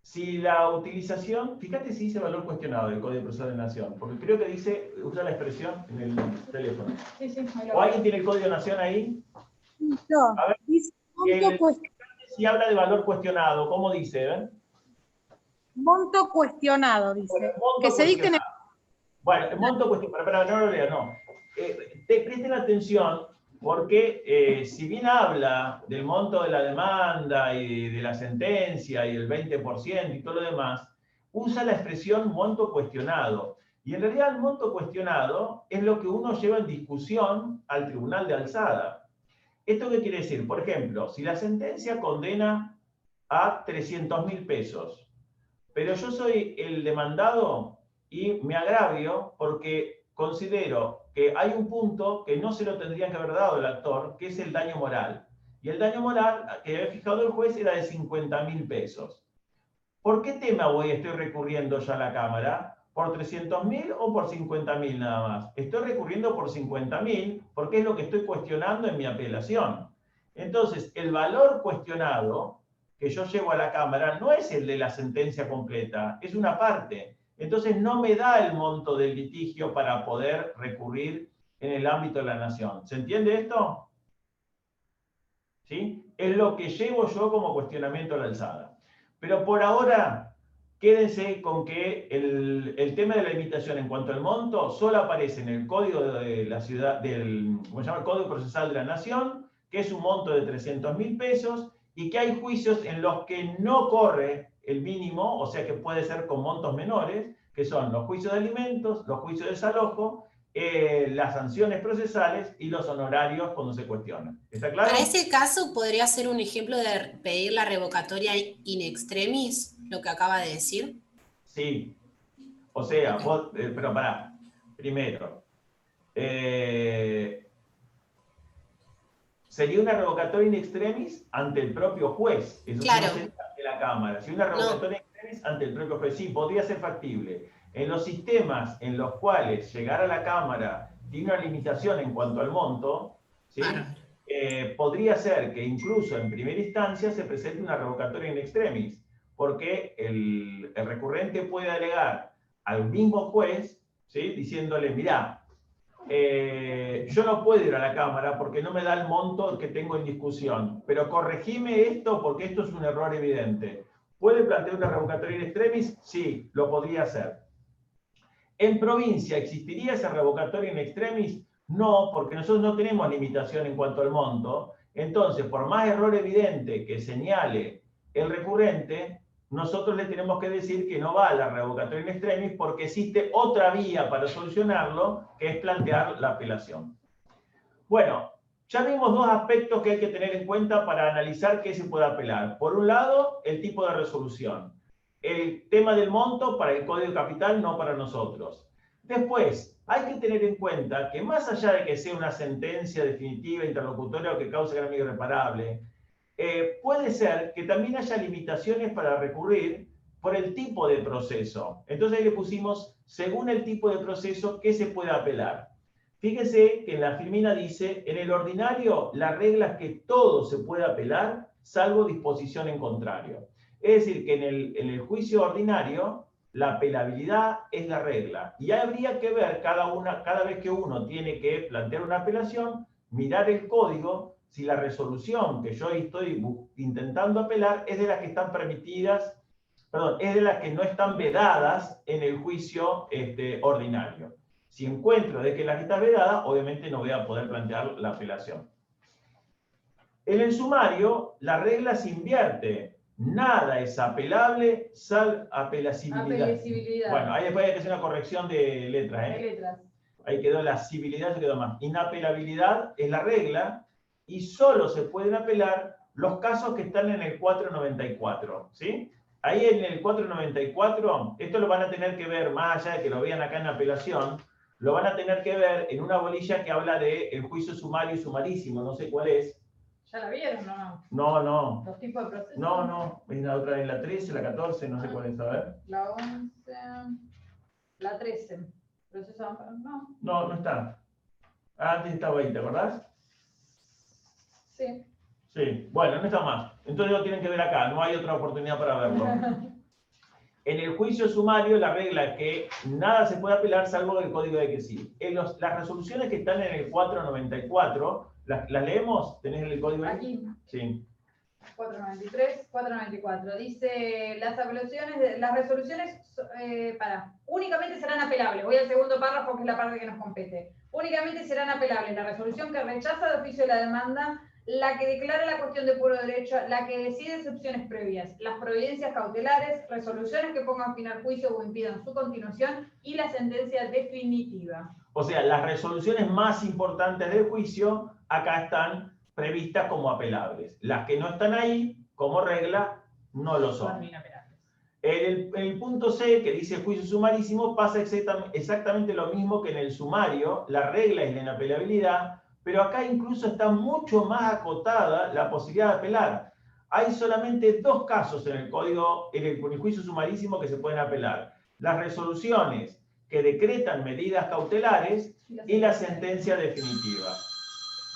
Si la utilización, fíjate si dice valor cuestionado del Código Procesal de Nación, porque creo que dice, usa la expresión en el teléfono. Sí, ¿O alguien tiene el Código de Nación ahí? No, A ver, dice si habla de valor cuestionado, ¿cómo dice? ¿Ven? monto cuestionado, dice. Bueno, monto que se dicte en el... Bueno, el monto cuestionado, pero no lo lea, no. Presten atención, porque si bien habla del monto de la demanda y de la sentencia y el 20% y todo lo demás, usa la expresión monto cuestionado. Y en realidad el monto cuestionado es lo que uno lleva en discusión al tribunal de alzada. ¿Esto qué quiere decir? Por ejemplo, si la sentencia condena a 300.000 pesos, pero yo soy el demandado y me agravio porque considero que hay un punto que no se lo tendría que haber dado el actor, que es el daño moral. Y el daño moral que había fijado el juez era de 50.000 pesos. ¿Por qué tema estoy recurriendo ya a la Cámara? ¿Por 300.000 o por 50.000 nada más? Estoy recurriendo por 50.000 porque es lo que estoy cuestionando en mi apelación. Entonces, el valor cuestionado que yo llevo a la Cámara no es el de la sentencia completa, es una parte. Entonces no me da el monto del litigio para poder recurrir en el ámbito de la Nación. ¿Se entiende esto? ¿Sí? Es lo que llevo yo como cuestionamiento a la alzada. Pero por ahora, quédense con que el tema de la limitación en cuanto al monto solo aparece en el Código de la Ciudad, ¿cómo se llama? El Código Procesal de la Nación, que es un monto de 300.000 pesos, y que hay juicios en los que no corre el mínimo, o sea que puede ser con montos menores, que son los juicios de alimentos, los juicios de desalojo, las sanciones procesales y los honorarios cuando se cuestionan. ¿Está claro? Para ese caso, ¿podría ser un ejemplo de pedir la revocatoria in extremis, lo que acaba de decir? Sí. O sea, vos, pero pará, primero, sería una revocatoria in extremis ante el propio juez. Eso claro. No sería ante la Cámara. Si una revocatoria in extremis ante el propio juez, sí, podría ser factible. En los sistemas en los cuales llegar a la Cámara tiene una limitación en cuanto al monto, ¿sí? Podría ser que incluso en primera instancia se presente una revocatoria in extremis, porque el recurrente puede alegar al mismo juez, ¿sí? Diciéndole, mirá, yo no puedo ir a la Cámara porque no me da el monto que tengo en discusión, pero corregime esto porque esto es un error evidente. ¿Puede plantear una revocatoria in extremis? Sí, lo podría hacer. ¿En provincia existiría esa revocatoria in extremis? No, porque nosotros no tenemos limitación en cuanto al monto. Entonces, por más error evidente que señale el recurrente, nosotros le tenemos que decir que no va a la revocatoria in extremis porque existe otra vía para solucionarlo, que es plantear la apelación. Bueno, ya vimos dos aspectos que hay que tener en cuenta para analizar qué se puede apelar. Por un lado, el tipo de resolución. El tema del monto para el Código Capital, no para nosotros. Después, hay que tener en cuenta que más allá de que sea una sentencia definitiva, interlocutoria o que cause gran daño irreparable, puede ser que también haya limitaciones para recurrir por el tipo de proceso. Entonces ahí le pusimos, según el tipo de proceso, ¿qué se puede apelar? Fíjese que en la Firmina dice, en el ordinario, la regla es que todo se puede apelar, salvo disposición en contrario. Es decir, que en el juicio ordinario, la apelabilidad es la regla. Y habría que ver cada vez que uno tiene que plantear una apelación, mirar el código, si la resolución que yo estoy intentando apelar es de las que están permitidas, perdón, es de las que no están vedadas en el juicio ordinario. Si encuentro de que las está vedada, obviamente no voy a poder plantear la apelación. En el sumario, la regla se invierte. Nada es apelable, salvo apelacibilidad. Bueno, ahí después hay que hacer una corrección de letras. De letras. Ahí quedó la civilidad, se quedó más. Inapelabilidad es la regla y solo se pueden apelar los casos que están en el 494. ¿Sí? Ahí en el 494, esto lo van a tener que ver, más allá de que lo vean acá en la apelación, lo van a tener que ver en una bolilla que habla de el juicio sumario y sumarísimo, no sé cuál es. ¿Ya la vieron o no? No, no. ¿Los tipos de procesos? No, no. Es la otra, la 13, la 14, no sé cuál es, a ver. La 11, la 13. ¿Proceso? No. No, no está. Antes estaba ahí, ¿te acordás? Sí. Sí. Bueno, no está más. Entonces lo tienen que ver acá, no hay otra oportunidad para verlo. En el juicio sumario, la regla es que nada se puede apelar salvo el código de que sí. Las resoluciones que están en el 494, ¿las leemos? ¿Tenés el código ahí? Aquí. Sí. 493, 494. Dice, las resoluciones únicamente serán apelables. Voy al segundo párrafo, que es la parte que nos compete. Únicamente serán apelables la resolución que rechaza de oficio la demanda, la que declara la cuestión de puro derecho, la que decide excepciones previas, las providencias cautelares, resoluciones que pongan fin al juicio o impidan su continuación y la sentencia definitiva. O sea, las resoluciones más importantes del juicio acá están previstas como apelables. Las que no están ahí, como regla, no lo son. En el punto C, que dice juicio sumarísimo, pasa exactamente lo mismo que en el sumario. La regla es la inapelabilidad, pero acá incluso está mucho más acotada la posibilidad de apelar. Hay solamente dos casos en el código, en el juicio sumarísimo, que se pueden apelar. Las resoluciones que decretan medidas cautelares y la sentencia definitiva.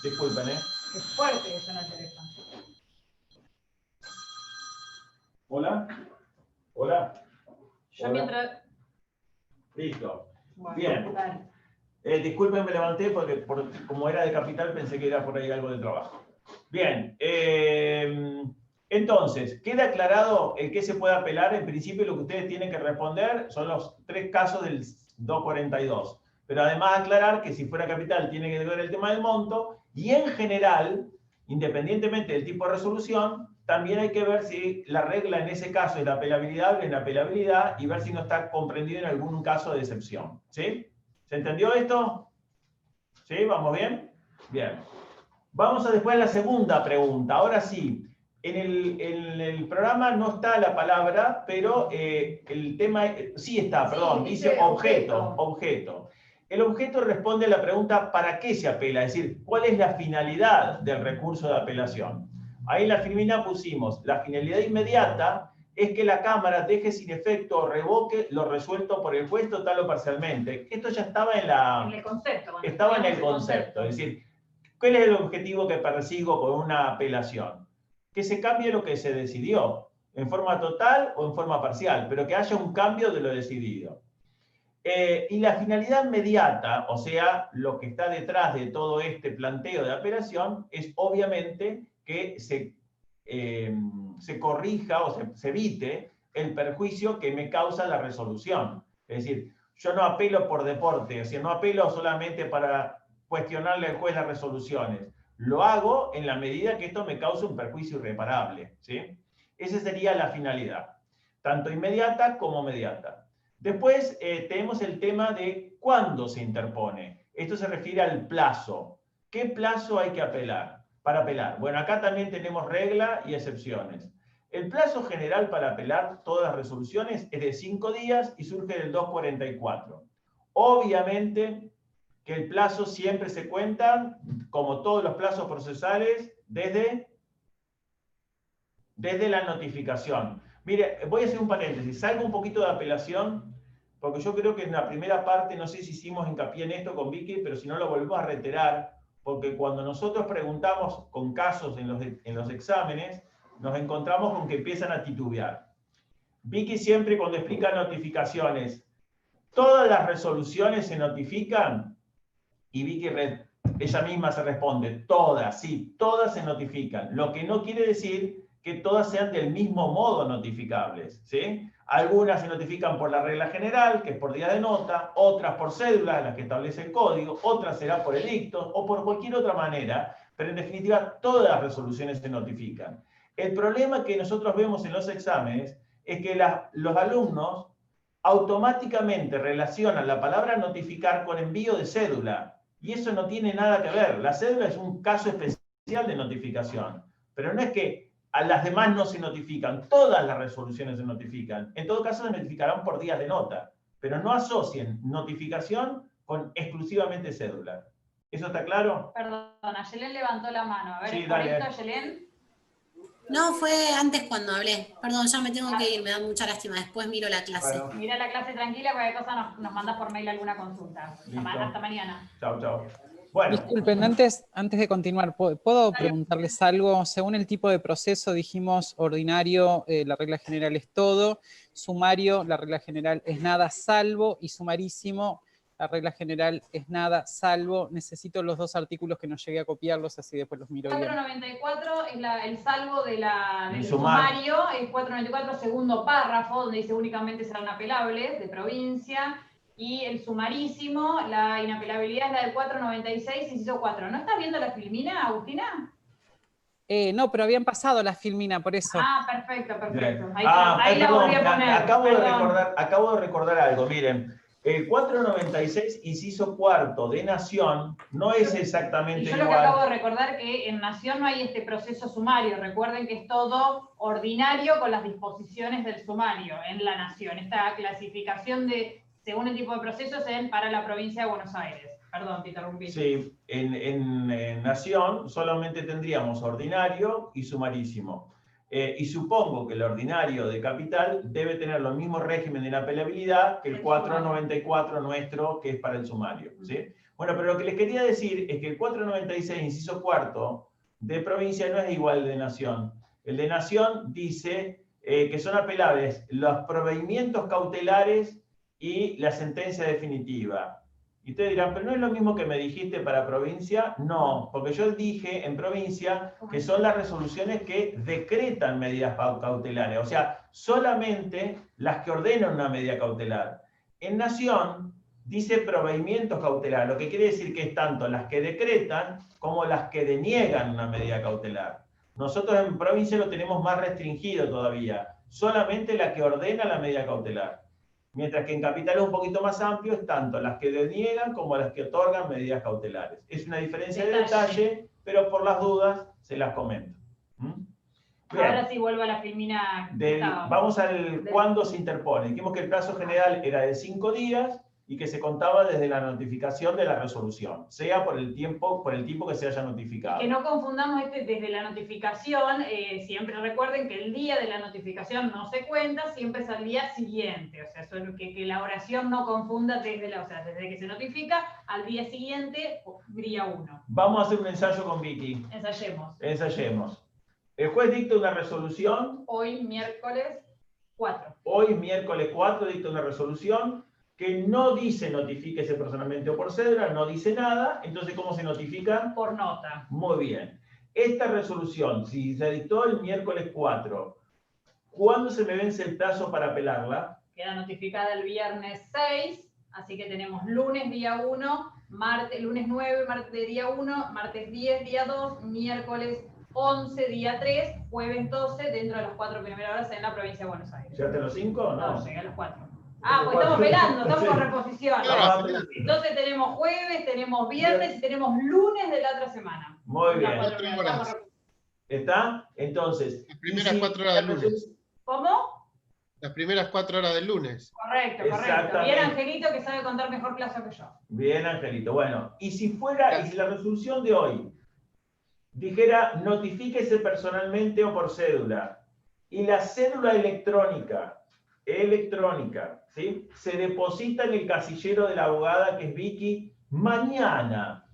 Disculpen, ¿eh? Qué fuerte que suena el teléfono. ¿Hola? ¿Hola? Yo Hola. mientras... Listo. Bueno, Bien. dale. Disculpen, me levanté porque como era de capital pensé que era por ahí algo de trabajo. Bien. Entonces, ¿queda aclarado el que se puede apelar? En principio lo que ustedes tienen que responder son los 3 casos del 242. Pero además aclarar que si fuera capital tiene que ver el tema del monto y en general, independientemente del tipo de resolución, también hay que ver si la regla en ese caso es la apelabilidad o la inapelabilidad y ver si no está comprendido en algún caso de excepción. ¿Sí? ¿Se entendió esto? ¿Sí? ¿Vamos bien? Bien. Vamos después a la segunda pregunta. Ahora sí, en el programa no está la palabra, pero el tema sí está, perdón, dice objeto. Objeto. El objeto responde a la pregunta ¿para qué se apela? Es decir, ¿cuál es la finalidad del recurso de apelación? Ahí en la Firmina pusimos, la finalidad inmediata es que la Cámara deje sin efecto o revoque lo resuelto por el juez total o parcialmente. Esto ya estaba en el concepto. Estaba en el concepto. Es decir, ¿cuál es el objetivo que persigo con una apelación? Que se cambie lo que se decidió, en forma total o en forma parcial, pero que haya un cambio de lo decidido. Y la finalidad inmediata, o sea, lo que está detrás de todo este planteo de apelación, es obviamente que se corrija o se evite el perjuicio que me causa la resolución. Es decir, yo no apelo por deporte, o sea, no apelo solamente para cuestionarle al juez las resoluciones. lo hago en la medida que esto me cause un perjuicio irreparable, ¿sí? Esa sería la finalidad, tanto inmediata como mediata. Después tenemos el tema de cuándo se interpone. Esto se refiere al plazo. ¿Qué plazo hay que apelar? Para apelar. Bueno, acá también tenemos regla y excepciones. El plazo general para apelar todas las resoluciones es de 5 días y surge del 244. Obviamente que el plazo siempre se cuenta, como todos los plazos procesales, desde la notificación. Mire, voy a hacer un paréntesis, salgo un poquito de apelación, porque yo creo que en la primera parte, no sé si hicimos hincapié en esto con Vicky, pero si no lo volvemos a reiterar, porque cuando nosotros preguntamos con casos en los exámenes, nos encontramos con que empiezan a titubear. Vicky siempre cuando explica notificaciones, todas las resoluciones se notifican, y Vicky ella misma se responde, todas, sí, todas se notifican. Lo que no quiere decir que todas sean del mismo modo notificables, ¿sí? Algunas se notifican por la regla general, que es por día de nota, otras por cédula, las que establece el código, otras será por edicto o por cualquier otra manera, pero en definitiva todas las resoluciones se notifican. El problema que nosotros vemos en los exámenes es que los alumnos automáticamente relacionan la palabra notificar con envío de cédula, y eso no tiene nada que ver. La cédula es un caso especial de notificación, pero no es que a las demás no se notifican, todas las resoluciones se notifican. En todo caso se notificarán por días de nota, pero no asocien notificación con exclusivamente cédula. ¿Eso está claro? Perdón, Ayelén levantó la mano. A ver, sí, ¿es correcto, Ayelén? No, fue antes cuando hablé. Perdón, ya me tengo que ir, me da mucha lástima. Después miro la clase. Bueno. Mira la clase tranquila, cualquier cosa nos mandas por mail alguna consulta. Hasta mañana. Chao, chao. Bueno. Disculpen, antes de continuar, ¿puedo preguntarles algo? Según el tipo de proceso, dijimos ordinario, la regla general es todo, sumario, la regla general es nada salvo, y sumarísimo, la regla general es nada salvo. Necesito los dos artículos que no llegué a copiarlos, así después los miro bien. 494 es el salvo del sumario, es 494 segundo párrafo, donde dice únicamente serán apelables de provincia. Y el sumarísimo, la inapelabilidad es la del 496, inciso 4. ¿No estás viendo la filmina, Agustina? No, pero habían pasado la filmina, por eso. Ah, perfecto. Ahí la volví a poner. Acabo de recordar algo, miren. El 496, inciso cuarto de Nación, no es exactamente igual. Yo lo que acabo de recordar que en Nación no hay este proceso sumario. Recuerden que es todo ordinario con las disposiciones del sumario en la Nación. Esta clasificación según el tipo de procesos para la provincia de Buenos Aires. Perdón, te interrumpí. Sí, en Nación solamente tendríamos ordinario y sumarísimo. Y supongo que el ordinario de Capital debe tener los mismos régimen de inapelabilidad que el 494 nuestro, que es para el sumario, ¿sí? Bueno, pero lo que les quería decir es que el 496, inciso cuarto, de provincia no es igual al de Nación. El de Nación dice que son apelables los proveimientos cautelares y la sentencia definitiva. Y ustedes dirán, ¿pero no es lo mismo que me dijiste para provincia? No, porque yo dije en provincia que son las resoluciones que decretan medidas cautelares, o sea, solamente las que ordenan una medida cautelar. En Nación dice proveimientos cautelares, lo que quiere decir que es tanto las que decretan como las que deniegan una medida cautelar. Nosotros en provincia lo tenemos más restringido todavía, solamente la que ordena la medida cautelar. Mientras que en Capital es un poquito más amplio, es tanto las que deniegan como las que otorgan medidas cautelares. Es una diferencia de detalle, pero por las dudas se las comento. Ahora sí vuelvo a la filmina. Vamos al cuándo se interpone. Dijimos que el plazo general era de 5 días y que se contaba desde la notificación de la resolución, sea por el tiempo que se haya notificado. Que no confundamos desde la notificación, siempre recuerden que el día de la notificación no se cuenta, siempre es al día siguiente, o sea, que la oración no confunda desde que se notifica al día siguiente, día 1. Vamos a hacer un ensayo con Vicky. Ensayemos. El juez dicta una resolución. Hoy, miércoles 4. Hoy, miércoles 4, dicta una resolución que no dice notifíquese personalmente o por cédula, no dice nada. Entonces, ¿cómo se notifica? Por nota. Muy bien. Esta resolución, si se dictó el miércoles 4, ¿cuándo se me vence el plazo para apelarla? Queda notificada el viernes 6, así que tenemos lunes día 1 lunes 9, martes día 1, martes 10, día 2, miércoles 11, día 3, jueves 12, dentro de las 4 primeras horas en la provincia de Buenos Aires. ¿Llegaste a los 5 o no? No, llegué a las 4. Ah, pues estamos pelando, estamos con reposición. Entonces tenemos jueves, tenemos viernes y tenemos lunes de la otra semana. Muy bien. Horas. ¿Está? Entonces. Las primeras 4 horas del lunes. ¿Cómo? Las primeras 4 horas del lunes. Correcto, correcto. Bien Angelito, que sabe contar mejor plazo que yo. Bien, Angelito. Bueno, y si la resolución de hoy dijera notifíquese personalmente o por cédula, y la cédula electrónica, ¿sí?, se deposita en el casillero de la abogada, que es Vicky, mañana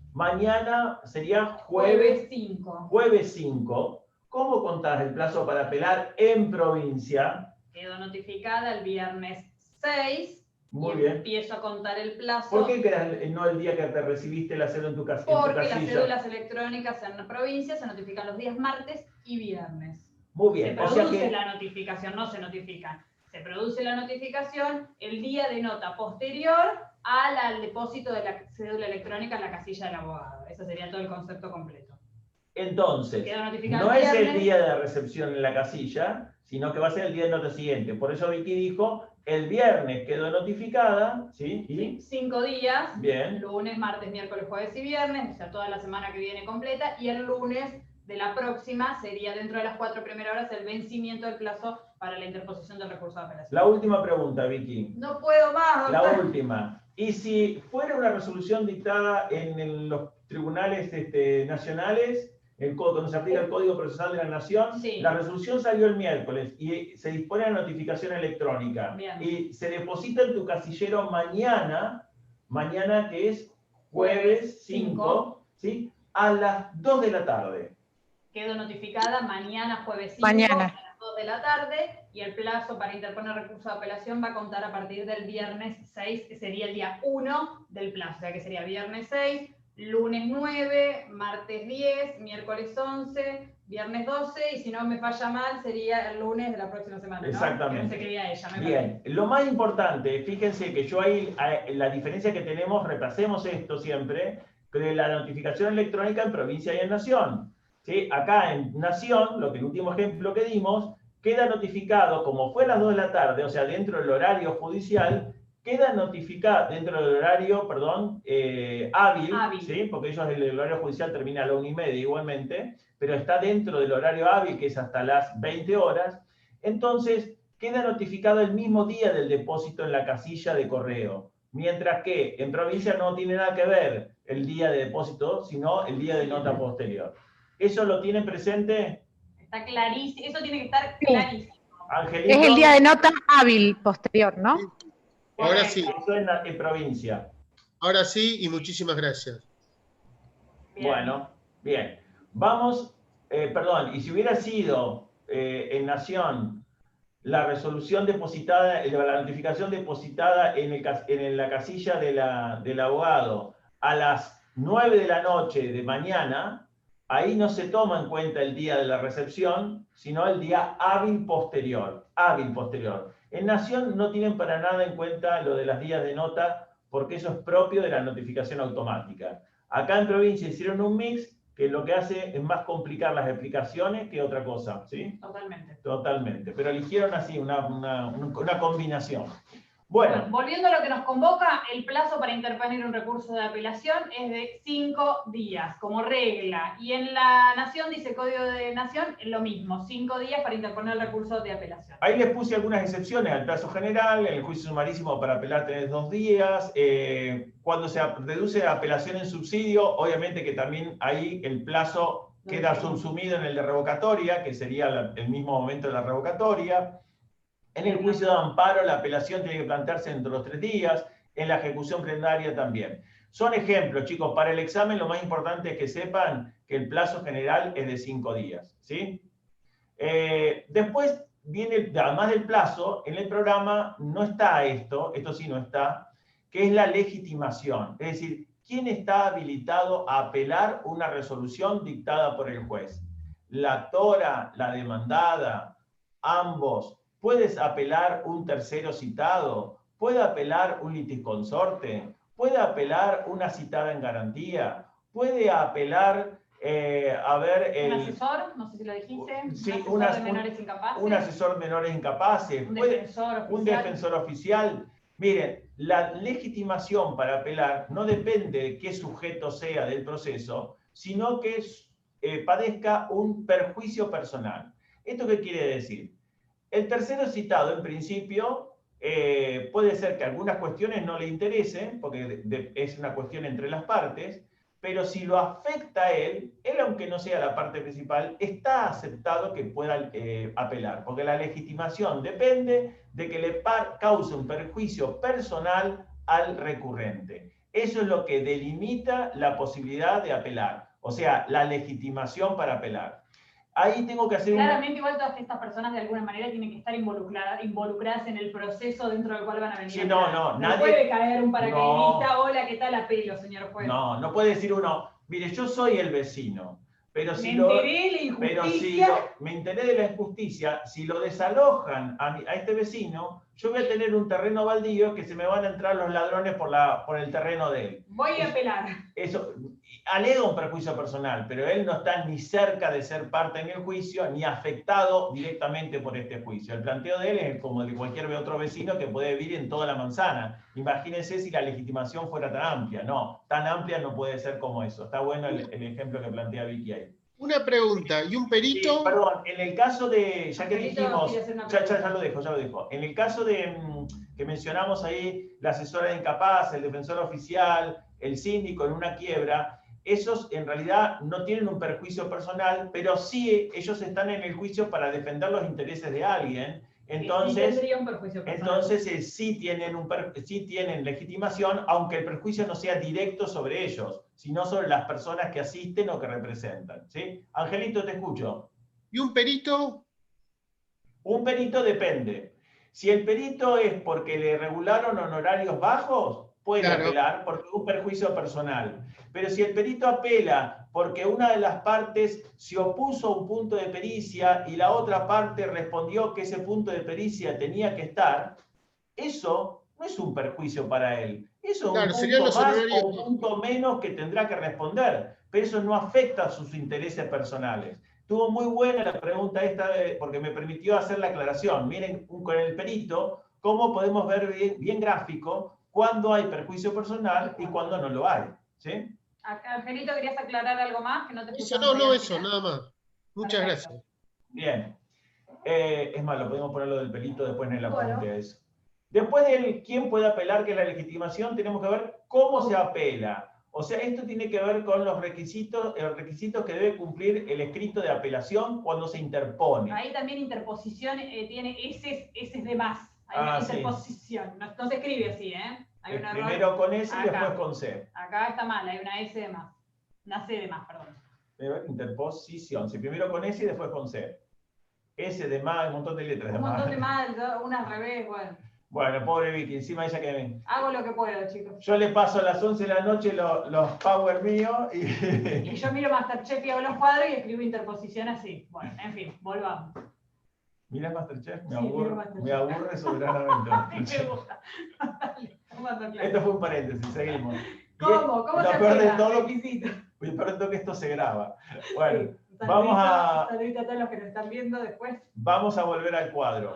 sería jueves 5. Jueves 5. ¿Cómo contás el plazo para apelar en provincia? Quedó notificada el viernes 6. Muy bien. Empiezo a contar el plazo. ¿Por qué quedas no el día que te recibiste la cédula en tu casilla? Porque las cédulas electrónicas en la provincia se notifican los días martes y viernes. Muy bien. Se produce la notificación, no se notifican. Se produce la notificación el día de nota posterior al depósito de la cédula electrónica en la casilla del abogado. Ese sería todo el concepto completo. Entonces, no es el día de la recepción en la casilla, sino que va a ser el día de nota siguiente. Por eso Vicky dijo, el viernes quedó notificada, ¿sí? ¿Y? 5 días. Bien. Lunes, martes, miércoles, jueves y viernes, o sea, toda la semana que viene completa, y el lunes de la próxima sería dentro de las 4 primeras horas el vencimiento del plazo para la interposición del recurso de apelación. La última pregunta, Vicky. No puedo más, doctor. La última. Y si fuera una resolución dictada en los tribunales nacionales, cuando se aplica el Código Procesal de la Nación, sí, la resolución salió el miércoles y se dispone la notificación electrónica. Bien. Y se deposita en tu casillero mañana que es jueves 5, ¿sí?, a las 2 de la tarde. Quedó notificada mañana jueves 5 Mañana. a las 2 de la tarde, y el plazo para interponer recurso de apelación va a contar a partir del viernes 6, que sería el día 1 del plazo, o sea que sería viernes 6, lunes 9, martes 10, miércoles 11, viernes 12, y si no me falla mal, sería el lunes de la próxima semana, ¿no? Exactamente. Que no sé qué día ella. Bien, lo más importante, fíjense que yo ahí, la diferencia que tenemos, repasemos esto siempre, de la notificación electrónica en provincia y en nación. ¿Sí? Acá en nación, el último ejemplo que dimos, queda notificado, como fue a las 2 de la tarde, o sea, dentro del horario judicial, queda notificada dentro del horario, hábil, ¿sí? Porque ellos el horario judicial termina a la 1:30 igualmente, pero está dentro del horario hábil, que es hasta las 20 horas, entonces queda notificado el mismo día del depósito en la casilla de correo, mientras que en provincia no tiene nada que ver el día de depósito, sino el día de nota posterior. ¿Eso lo tienen presente? Está clarísimo, eso tiene que estar clarísimo. Angelito. Es el día de nota hábil posterior, ¿no? Ahora sí. Eso en provincia. Ahora sí, y muchísimas gracias. Bien. Bueno, bien. Vamos, perdón, y si hubiera sido en la resolución depositada, la notificación depositada en la casilla del abogado a las 9 de la noche de mañana, ahí no se toma en cuenta el día de la recepción, sino el día hábil posterior. Hábil posterior. En Nación no tienen para nada en cuenta lo de las días de nota, porque eso es propio de la notificación automática. Acá en provincia hicieron un mix que lo que hace es más complicar las explicaciones que otra cosa, ¿sí? Totalmente. Totalmente. Pero eligieron así una combinación. Bueno, volviendo a lo que nos convoca, el plazo para interponer un recurso de apelación es de 5 días, como regla. Y en la Nación, dice Código de Nación, lo mismo, 5 días para interponer el recurso de apelación. Ahí les puse algunas excepciones al plazo general. En el juicio sumarísimo para apelar tenés 2 días. Cuando se reduce la apelación en subsidio, obviamente que también ahí el plazo queda subsumido en el de revocatoria, que sería el mismo momento de la revocatoria. En el juicio de amparo, la apelación tiene que plantearse dentro de los 3 días, en la ejecución prendaria también. Son ejemplos, chicos. Para el examen lo más importante es que sepan que el plazo general es de 5 días, ¿sí? Después viene, además del plazo, en el programa no está esto sí no está, que es la legitimación. Es decir, ¿quién está habilitado a apelar una resolución dictada por el juez? La actora, la demandada, ambos. ¿Puedes apelar un tercero citado? ¿Puede apelar un litisconsorte? puede apelar una citada en garantía, puede apelar, un asesor, no sé si lo dijiste, sí, un asesor de menores incapaces. Un asesor de menores incapaces, un defensor oficial. Miren, la legitimación para apelar no depende de qué sujeto sea del proceso, sino que padezca un perjuicio personal. ¿Esto qué quiere decir? El tercero citado, en principio, puede ser que algunas cuestiones no le interesen, porque es una cuestión entre las partes, pero si lo afecta a él, aunque no sea la parte principal, está aceptado que pueda apelar, porque la legitimación depende de que le cause un perjuicio personal al recurrente. Eso es lo que delimita la posibilidad de apelar, o sea, la legitimación para apelar. Ahí tengo que hacer claramente igual todas estas personas de alguna manera tienen que estar involucradas en el proceso dentro del cual van a venir. Sí, no nadie puede caer un paracaidista, hola, ¿qué tal apelo, señor juez? No puede decir uno, mire, yo soy el vecino, pero si me enteré de la injusticia, si lo desalojan a este vecino, yo voy a tener un terreno baldío que se me van a entrar los ladrones por el terreno de él. Voy a apelar. Eso alega un perjuicio personal, pero él no está ni cerca de ser parte en el juicio, ni afectado directamente por este juicio. El planteo de él es como el de cualquier otro vecino que puede vivir en toda la manzana. Imagínense si la legitimación fuera tan amplia. No, tan amplia no puede ser como eso. Está bueno el ejemplo que plantea Vicky ahí. Una pregunta, ¿y un perito? Sí, perdón, en el caso de, ya que dijimos, ya lo dejo. En el caso de que mencionamos ahí, la asesora de incapaz, el defensor oficial, el síndico en una quiebra, esos en realidad no tienen un perjuicio personal, pero sí ellos están en el juicio para defender los intereses de alguien. Entonces, sí tienen legitimación, aunque el perjuicio no sea directo sobre ellos, sino sobre las personas que asisten o que representan. ¿Sí? Angelito, te escucho. ¿Y un perito? Un perito depende. Si el perito es porque le regularon honorarios bajos, puede apelar porque es un perjuicio personal. Pero si el perito apela porque una de las partes se opuso a un punto de pericia y la otra parte respondió que ese punto de pericia tenía que estar, eso no es un perjuicio para él. Eso es un punto más o un punto menos que tendrá que responder. Pero eso no afecta a sus intereses personales. Estuvo muy buena la pregunta esta porque me permitió hacer la aclaración. Miren con el perito cómo podemos ver bien gráfico cuándo hay perjuicio personal y cuándo no lo hay. ¿Sí? Angelito, ¿querías aclarar algo más? Que no te eso, nada más. Muchas gracias. Bien. Es más, lo podemos poner lo del perito después en el apunte a eso. Después de quién puede apelar, que es la legitimación, tenemos que ver cómo se apela. O sea, esto tiene que ver con los requisitos que debe cumplir el escrito de apelación cuando se interpone. Ahí también interposición tiene S de más. Hay una interposición. No se escribe así, ¿eh? Hay una primero con S y después con C. Acá está mal, hay una S de más. Una C de más, perdón. Interposición. Sí, primero con S y después con C. S de más, un montón de letras de más. Un montón de más, una al revés, bueno. Bueno, pobre Vicky, encima ella que... Hago lo que puedo, chicos. Yo le paso a las 11 de la noche los power míos y... Y yo miro Masterchef y hago los cuadros y escribo interposición así. Bueno, en fin, volvamos. ¿Mirás Masterchef? Me aburre soberanamente. Me gusta. Esto fue un paréntesis, seguimos. ¿Cómo? ¿Cómo se peor de todo lo que esto se graba. Bueno, vamos a... Saludito a todos los que nos están viendo después. Vamos a volver al cuadro.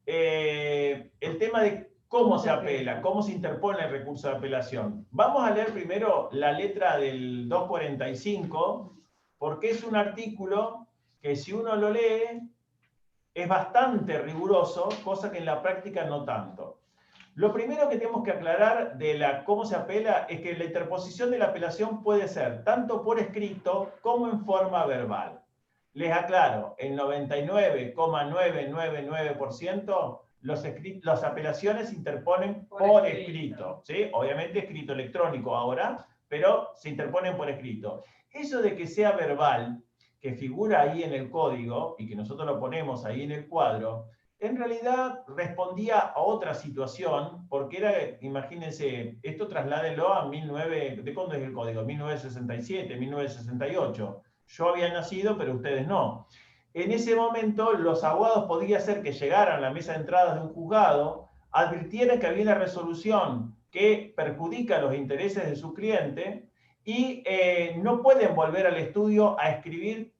El tema de cómo se apela, cómo se interpone el recurso de apelación. Vamos a leer primero la letra del 245, porque es un artículo que si uno lo lee es bastante riguroso, cosa que en la práctica no tanto. Lo primero que tenemos que aclarar de cómo se apela es que la interposición de la apelación puede ser tanto por escrito como en forma verbal. Les aclaro, el 99,999% las apelaciones se interponen por escrito. ¿Sí? Obviamente escrito electrónico ahora, pero se interponen por escrito. Eso de que sea verbal, que figura ahí en el código y que nosotros lo ponemos ahí en el cuadro, en realidad respondía a otra situación, porque era, imagínense, esto trasládenlo a ¿de cuándo es el código? 1967, 1968. Yo había nacido, pero ustedes no. En ese momento, los abogados podía ser que llegaran a la mesa de entradas de un juzgado, advirtieran que había una resolución que perjudica los intereses de su cliente y no pueden volver al estudio a escribir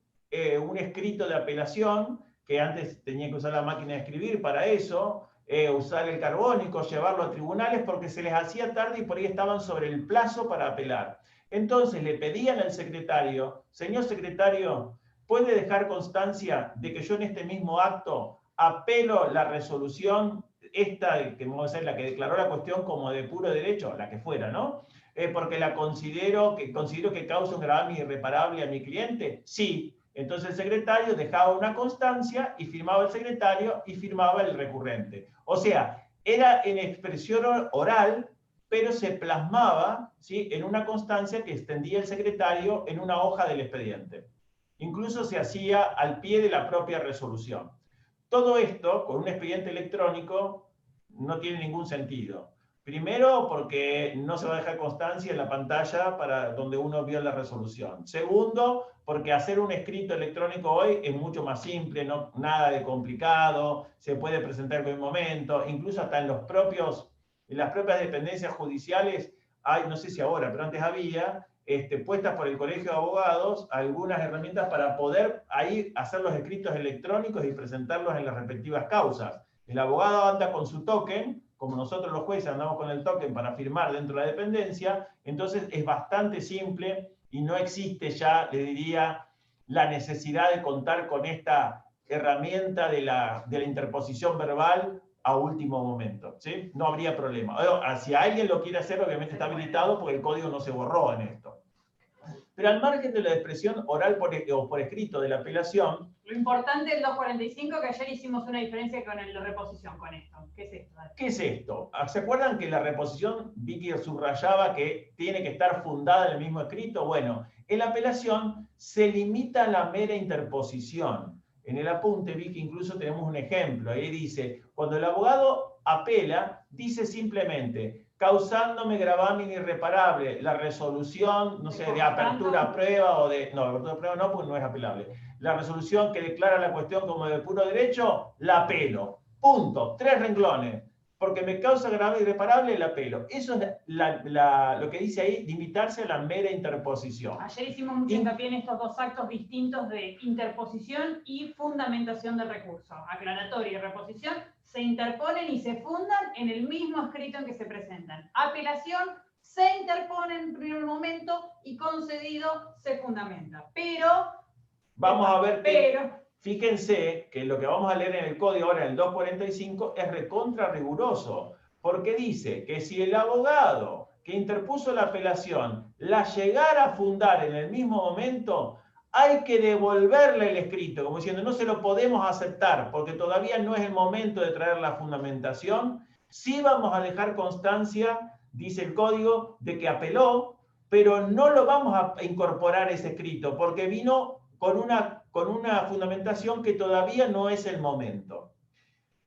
un escrito de apelación, que antes tenía que usar la máquina de escribir para eso, usar el carbónico, llevarlo a tribunales, porque se les hacía tarde y por ahí estaban sobre el plazo para apelar. Entonces le pedían al secretario: señor secretario, ¿puede dejar constancia de que yo en este mismo acto apelo la resolución, esta que vamos a ser la que declaró la cuestión como de puro derecho, la que fuera, ¿no? Porque la considero que causa un gravamen irreparable a mi cliente? Sí. Entonces el secretario dejaba una constancia y firmaba el secretario y firmaba el recurrente. O sea, era en expresión oral, pero se plasmaba, ¿sí?, en una constancia que extendía el secretario en una hoja del expediente. Incluso se hacía al pie de la propia resolución. Todo esto, con un expediente electrónico, no tiene ningún sentido. Primero, porque no se va a dejar constancia en la pantalla para donde uno vio la resolución. Segundo, porque hacer un escrito electrónico hoy es mucho más simple, no, nada de complicado, se puede presentar en cualquier momento, incluso hasta en las propias dependencias judiciales hay, no sé si ahora, pero antes había, puestas por el Colegio de Abogados algunas herramientas para poder ahí hacer los escritos electrónicos y presentarlos en las respectivas causas. El abogado anda con su token, como nosotros los jueces andamos con el token para firmar dentro de la dependencia, entonces es bastante simple y no existe ya, le diría, la necesidad de contar con esta herramienta de la interposición verbal a último momento, ¿sí? No habría problema. Si alguien lo quiere hacer, obviamente está habilitado porque el código no se borró en esto. Pero al margen de la expresión oral o por escrito de la apelación... Lo importante del 245, que ayer hicimos una diferencia con la reposición, con esto. ¿Qué es esto? ¿Qué es esto? ¿Se acuerdan que la reposición, Vicky subrayaba que tiene que estar fundada en el mismo escrito? Bueno, en la apelación se limita a la mera interposición. En el apunte, Vicky, incluso tenemos un ejemplo. Ahí dice, cuando el abogado apela, dice simplemente, causándome gravamen irreparable, la resolución, no sé, de apertura a prueba o de... No, apertura a prueba no, porque no es apelable. La resolución que declara la cuestión como de puro derecho, la apelo. Punto. 3 renglones. Porque me causa gravamen irreparable, la apelo. Eso es lo que dice ahí, limitarse a la mera interposición. Ayer hicimos mucho hincapié en estos dos actos distintos de interposición y fundamentación del recurso. Aclaratoria y reposición se interponen y se fundan en el mismo escrito en que se presentan. Apelación se interpone en primer momento y concedido se fundamenta. Pero... Vamos a ver que... Fíjense que lo que vamos a leer en el código ahora, en el 245, es recontra riguroso, porque dice que si el abogado que interpuso la apelación la llegara a fundar en el mismo momento, hay que devolverle el escrito, como diciendo, no se lo podemos aceptar, porque todavía no es el momento de traer la fundamentación. Sí vamos a dejar constancia, dice el código, de que apeló, pero no lo vamos a incorporar ese escrito, porque vino con una fundamentación que todavía no es el momento.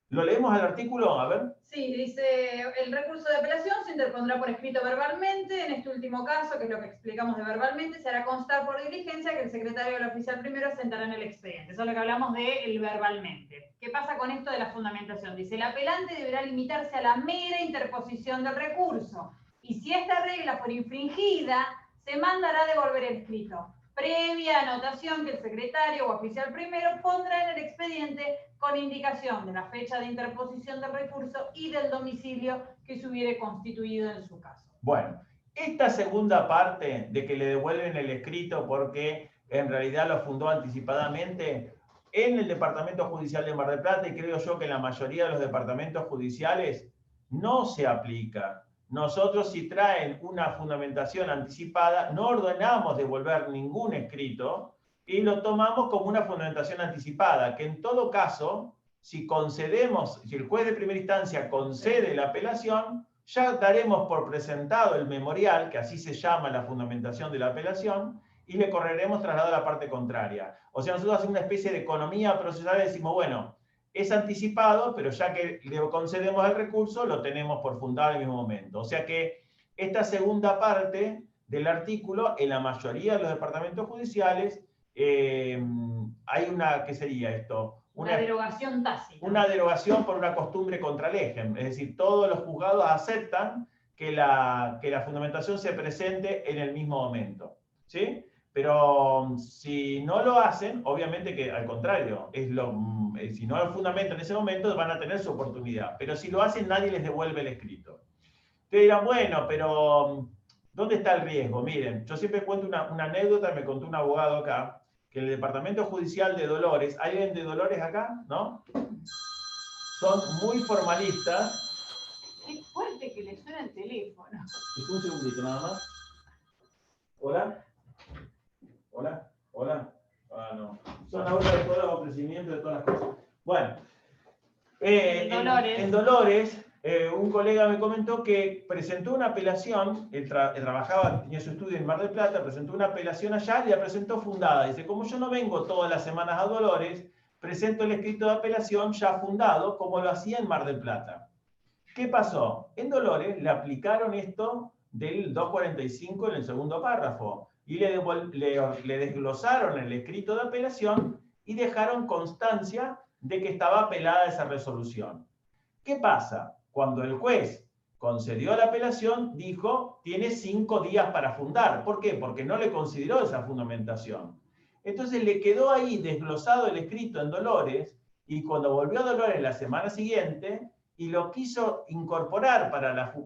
¿Lo leemos al artículo? A ver. Sí, dice, el recurso de apelación se interpondrá por escrito verbalmente. En este último caso, que es lo que explicamos de verbalmente, se hará constar por diligencia que el secretario del oficial primero sentará en el expediente. Eso es lo que hablamos de el verbalmente. ¿Qué pasa con esto de la fundamentación? Dice, el apelante deberá limitarse a la mera interposición del recurso. Y si esta regla fuera infringida, se mandará devolver el escrito, previa anotación que el secretario o oficial primero pondrá en el expediente con indicación de la fecha de interposición del recurso y del domicilio que se hubiere constituido en su caso. Bueno, esta segunda parte de que le devuelven el escrito porque en realidad lo fundó anticipadamente, en el Departamento Judicial de Mar del Plata, y creo yo que en la mayoría de los departamentos judiciales, no se aplica. Nosotros, si traen una fundamentación anticipada, no ordenamos devolver ningún escrito y lo tomamos como una fundamentación anticipada, que en todo caso, si el juez de primera instancia concede la apelación, ya daremos por presentado el memorial, que así se llama la fundamentación de la apelación, y le correremos traslado a la parte contraria. O sea, nosotros hacemos una especie de economía procesal y decimos, bueno, es anticipado, pero ya que le concedemos el recurso, lo tenemos por fundado en el mismo momento. O sea que esta segunda parte del artículo, en la mayoría de los departamentos judiciales, hay una, ¿qué sería esto? Una derogación tácita. Una derogación por una costumbre contra legem. Es decir, todos los juzgados aceptan que la fundamentación se presente en el mismo momento, ¿sí? Pero si no lo hacen, obviamente que al contrario, si no lo fundamentan en ese momento van a tener su oportunidad, pero si lo hacen nadie les devuelve el escrito. Ustedes dirán, bueno, pero ¿dónde está el riesgo? Miren, yo siempre cuento una anécdota, me contó un abogado acá, que en el Departamento Judicial de Dolores, ¿alguien de Dolores acá? ¿No? Son muy formalistas. Qué fuerte que le suena el teléfono. Un segundito nada más. ¿Hola? ¿Hola? ¿Hola? Ah, no. Son ahora de todos los ofrecimientos, de todas las cosas. Bueno. En Dolores, un colega me comentó que presentó una apelación, él trabajaba, tenía su estudio en Mar del Plata, presentó una apelación allá y la presentó fundada. Dice, como yo no vengo todas las semanas a Dolores, presento el escrito de apelación ya fundado, como lo hacía en Mar del Plata. ¿Qué pasó? En Dolores le aplicaron esto del 245 en el segundo párrafo y le desglosaron el escrito de apelación y dejaron constancia de que estaba apelada esa resolución. ¿Qué pasa? Cuando el juez concedió la apelación, dijo, tiene 5 días para fundar. ¿Por qué? Porque no le consideró esa fundamentación. Entonces le quedó ahí desglosado el escrito en Dolores y cuando volvió a Dolores la semana siguiente y lo quiso incorporar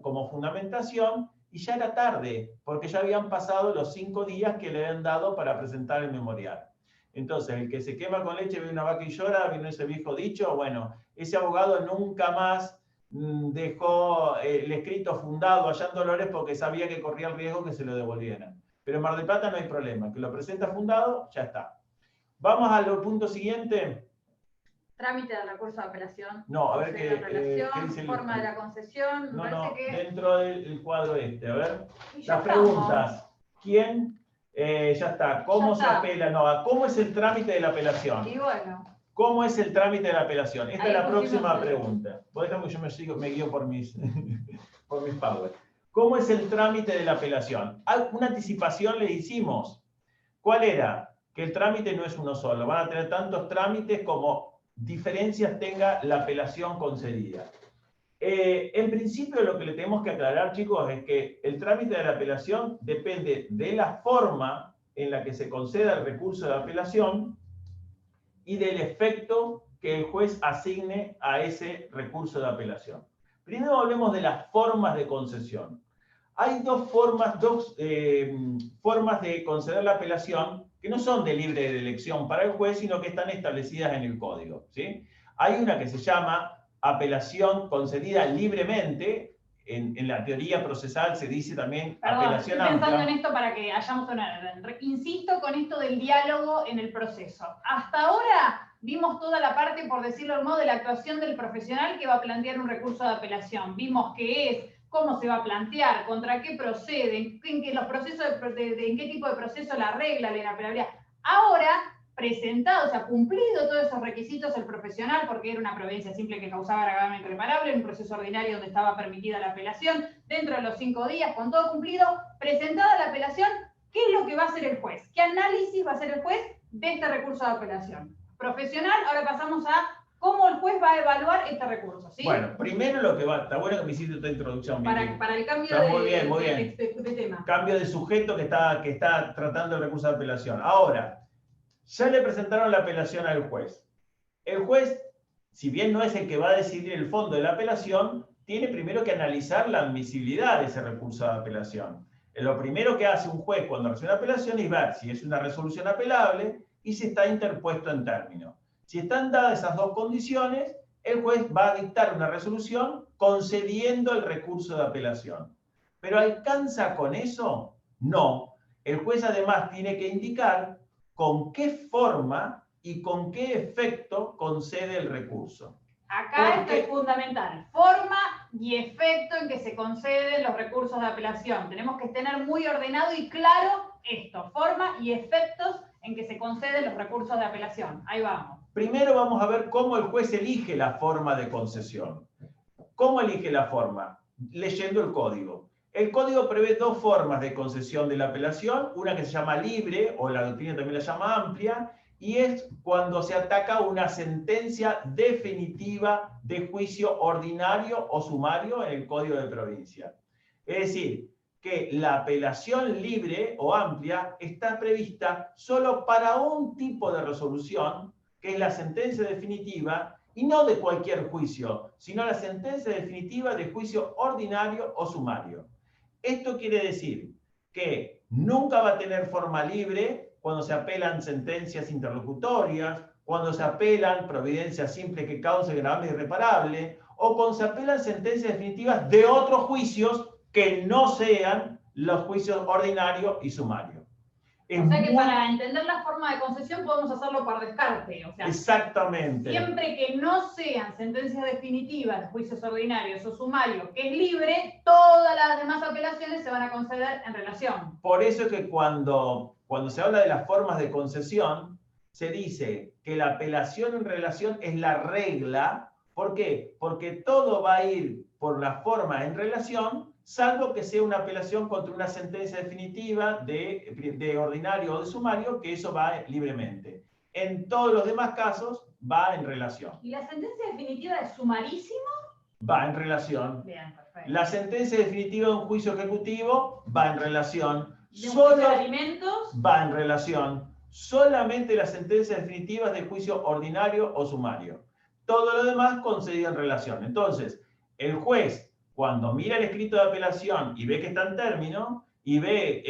como fundamentación y ya era tarde, porque ya habían pasado los 5 días que le habían dado para presentar el memorial. Entonces, el que se quema con leche ve una vaca y llora, vino ese viejo dicho, bueno, ese abogado nunca más dejó el escrito fundado allá en Dolores porque sabía que corría el riesgo que se lo devolvieran. Pero en Mar del Plata no hay problema, que lo presenta fundado, ya está. Vamos al punto siguiente. Trámite del recurso de apelación. No, a ver qué dice el... Forma de la concesión. No, que... dentro del cuadro este, a ver. Las preguntas. ¿Quién? Ya está. ¿Cómo se apela? No, ¿cómo es el trámite de la apelación? Y bueno. ¿Cómo es el trámite de la apelación? Esta es la próxima pregunta. Vos déjame que yo me guío por mis power. ¿Cómo es el trámite de la apelación? Una anticipación le hicimos. ¿Cuál era? Que el trámite no es uno solo. Van a tener tantos trámites como diferencias tenga la apelación concedida. En principio lo que le tenemos que aclarar, chicos, es que el trámite de la apelación depende de la forma en la que se conceda el recurso de apelación y del efecto que el juez asigne a ese recurso de apelación. Primero hablemos de las formas de concesión. Hay dos formas de conceder la apelación que no son de libre elección para el juez, sino que están establecidas en el código, ¿sí? Hay una que se llama apelación concedida libremente. En la teoría procesal se dice también apelación amplia. Estoy pensando en esto para que hayamos una... Insisto con esto del diálogo en el proceso. Hasta ahora vimos toda la parte, por decirlo de un modo, de la actuación del profesional que va a plantear un recurso de apelación. Vimos qué es, cómo se va a plantear, contra qué procede, en qué tipo de proceso la regla, la inapelabilidad. Ahora, presentado, o sea, cumplido todos esos requisitos el profesional, porque era una providencia simple que causaba agravamiento irreparable, en un proceso ordinario donde estaba permitida la apelación, dentro de los 5 días, con todo cumplido, presentada la apelación, ¿qué es lo que va a hacer el juez? ¿Qué análisis va a hacer el juez de este recurso de apelación? Profesional, ahora pasamos a cómo el juez va a evaluar este recurso, ¿sí? Bueno, primero lo que va, está bueno que me hiciste esta introducción. Para el cambio de tema. Cambio de sujeto que está tratando el recurso de apelación. Ahora, ya le presentaron la apelación al juez. El juez, si bien no es el que va a decidir el fondo de la apelación, tiene primero que analizar la admisibilidad de ese recurso de apelación. Lo primero que hace un juez cuando recibe una apelación es ver si es una resolución apelable y si está interpuesto en término. Si están dadas esas dos condiciones, el juez va a dictar una resolución concediendo el recurso de apelación. ¿Pero alcanza con eso? No. El juez además tiene que indicar con qué forma y con qué efecto concede el recurso. Acá esto es fundamental. Forma y efecto en que se conceden los recursos de apelación. Tenemos que tener muy ordenado y claro esto. Forma y efectos en que se conceden los recursos de apelación. Ahí vamos. Primero vamos a ver cómo el juez elige la forma de concesión. ¿Cómo elige la forma? Leyendo el código. El código prevé dos formas de concesión de la apelación, una que se llama libre, o la doctrina también la llama amplia, y es cuando se ataca una sentencia definitiva de juicio ordinario o sumario en el Código de Provincia. Es decir, que la apelación libre o amplia está prevista solo para un tipo de resolución, que es la sentencia definitiva, y no de cualquier juicio, sino la sentencia definitiva de juicio ordinario o sumario. Esto quiere decir que nunca va a tener forma libre cuando se apelan sentencias interlocutorias, cuando se apelan providencias simples que cause grave irreparable, o cuando se apelan sentencias definitivas de otros juicios que no sean los juicios ordinarios y sumarios. O sea que para entender la forma de concesión podemos hacerlo por descarte. O sea, exactamente. Siempre que no sean sentencias definitivas de juicios ordinarios o sumarios, que es libre, todas las demás apelaciones se van a conceder en relación. Por eso es que cuando se habla de las formas de concesión, se dice que la apelación en relación es la regla. ¿Por qué? Porque todo va a ir por la forma en relación, salvo que sea una apelación contra una sentencia definitiva de ordinario o de sumario, que eso va libremente. En todos los demás casos va en relación. ¿Y la sentencia definitiva de sumarísimo? Va en relación. Bien, perfecto. La sentencia definitiva de un juicio ejecutivo va en relación. ¿De un juicio de alimentos? Va en relación. Solamente las sentencias definitivas de juicio ordinario o sumario. Todo lo demás concedido en relación. Entonces, el juez, cuando mira el escrito de apelación y ve que está en término, y ve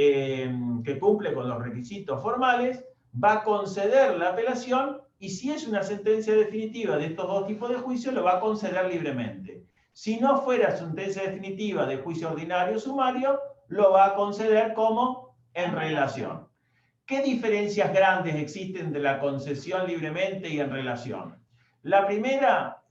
que cumple con los requisitos formales, va a conceder la apelación, y si es una sentencia definitiva de estos dos tipos de juicio, lo va a conceder libremente. Si no fuera sentencia definitiva de juicio ordinario o sumario, lo va a conceder como en relación. ¿Qué diferencias grandes existen de la concesión libremente y en relación? La primera,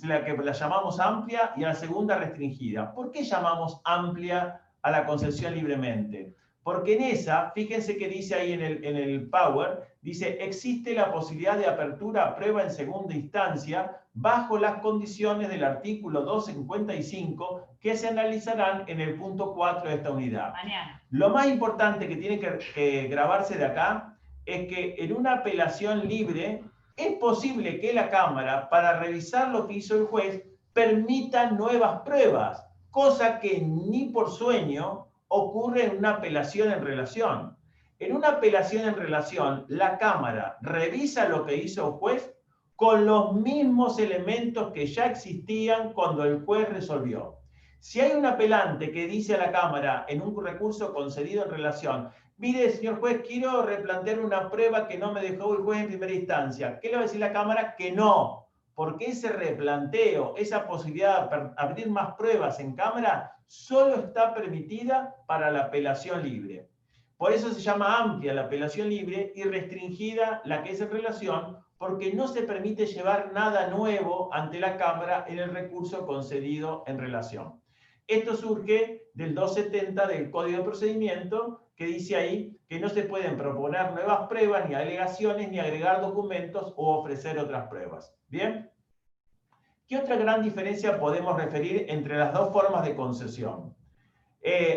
la que la llamamos amplia, y la segunda restringida. ¿Por qué llamamos amplia a la concesión libremente? Porque en esa, fíjense que dice ahí en el Power, dice, existe la posibilidad de apertura a prueba en segunda instancia bajo las condiciones del artículo 255 que se analizarán en el punto 4 de esta unidad. Mañana. Lo más importante que tiene que grabarse de acá es que en una apelación libre es posible que la Cámara, para revisar lo que hizo el juez, permita nuevas pruebas, cosa que ni por sueño ocurre en una apelación en relación. En una apelación en relación, la Cámara revisa lo que hizo el juez con los mismos elementos que ya existían cuando el juez resolvió. Si hay un apelante que dice a la Cámara en un recurso concedido en relación, mire, señor juez, quiero replantear una prueba que no me dejó el juez en primera instancia, ¿qué le va a decir la Cámara? Que no, porque ese replanteo, esa posibilidad de abrir más pruebas en Cámara, solo está permitida para la apelación libre. Por eso se llama amplia la apelación libre y restringida la que es en relación, porque no se permite llevar nada nuevo ante la Cámara en el recurso concedido en relación. Esto surge del 270 del Código de Procedimiento, que dice ahí que no se pueden proponer nuevas pruebas, ni alegaciones, ni agregar documentos o ofrecer otras pruebas. ¿Bien? ¿Qué otra gran diferencia podemos referir entre las dos formas de concesión?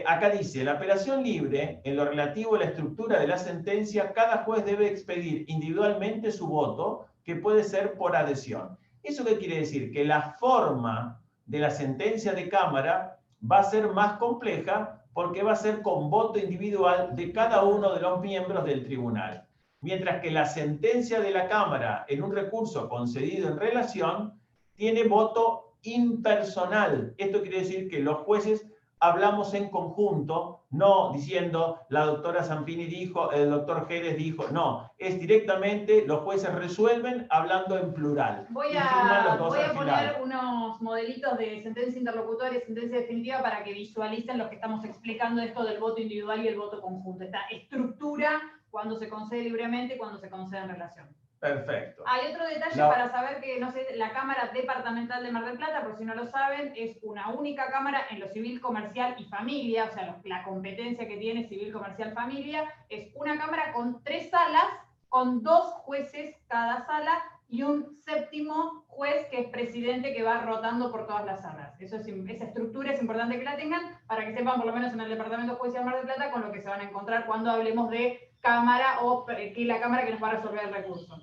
Acá dice, la apelación libre, en lo relativo a la estructura de la sentencia, cada juez debe expedir individualmente su voto, que puede ser por adhesión. ¿Eso qué quiere decir? Que la forma de la sentencia de Cámara va a ser más compleja porque va a ser con voto individual de cada uno de los miembros del tribunal. Mientras que la sentencia de la Cámara en un recurso concedido en relación tiene voto impersonal. Esto quiere decir que los jueces hablamos en conjunto, no diciendo la doctora Zampini dijo, el doctor Jerez dijo, no, es directamente los jueces resuelven hablando en plural. Voy a poner unos modelitos de sentencia interlocutoria y sentencia definitiva para que visualicen lo que estamos explicando, esto del voto individual y el voto conjunto, esta estructura cuando se concede libremente y cuando se concede en relación. Perfecto. Hay otro detalle para saber que, no sé, la Cámara Departamental de Mar del Plata, por si no lo saben, es una única Cámara en lo civil, comercial y familia, o sea, la competencia que tiene civil, comercial, familia, es una Cámara con 3 salas, con 2 jueces cada sala y un séptimo juez que es presidente que va rotando por todas las salas. Esa estructura es importante que la tengan para que sepan, por lo menos en el Departamento Judicial de Mar del Plata, con lo que se van a encontrar cuando hablemos de Cámara o que la Cámara que nos va a resolver el recurso.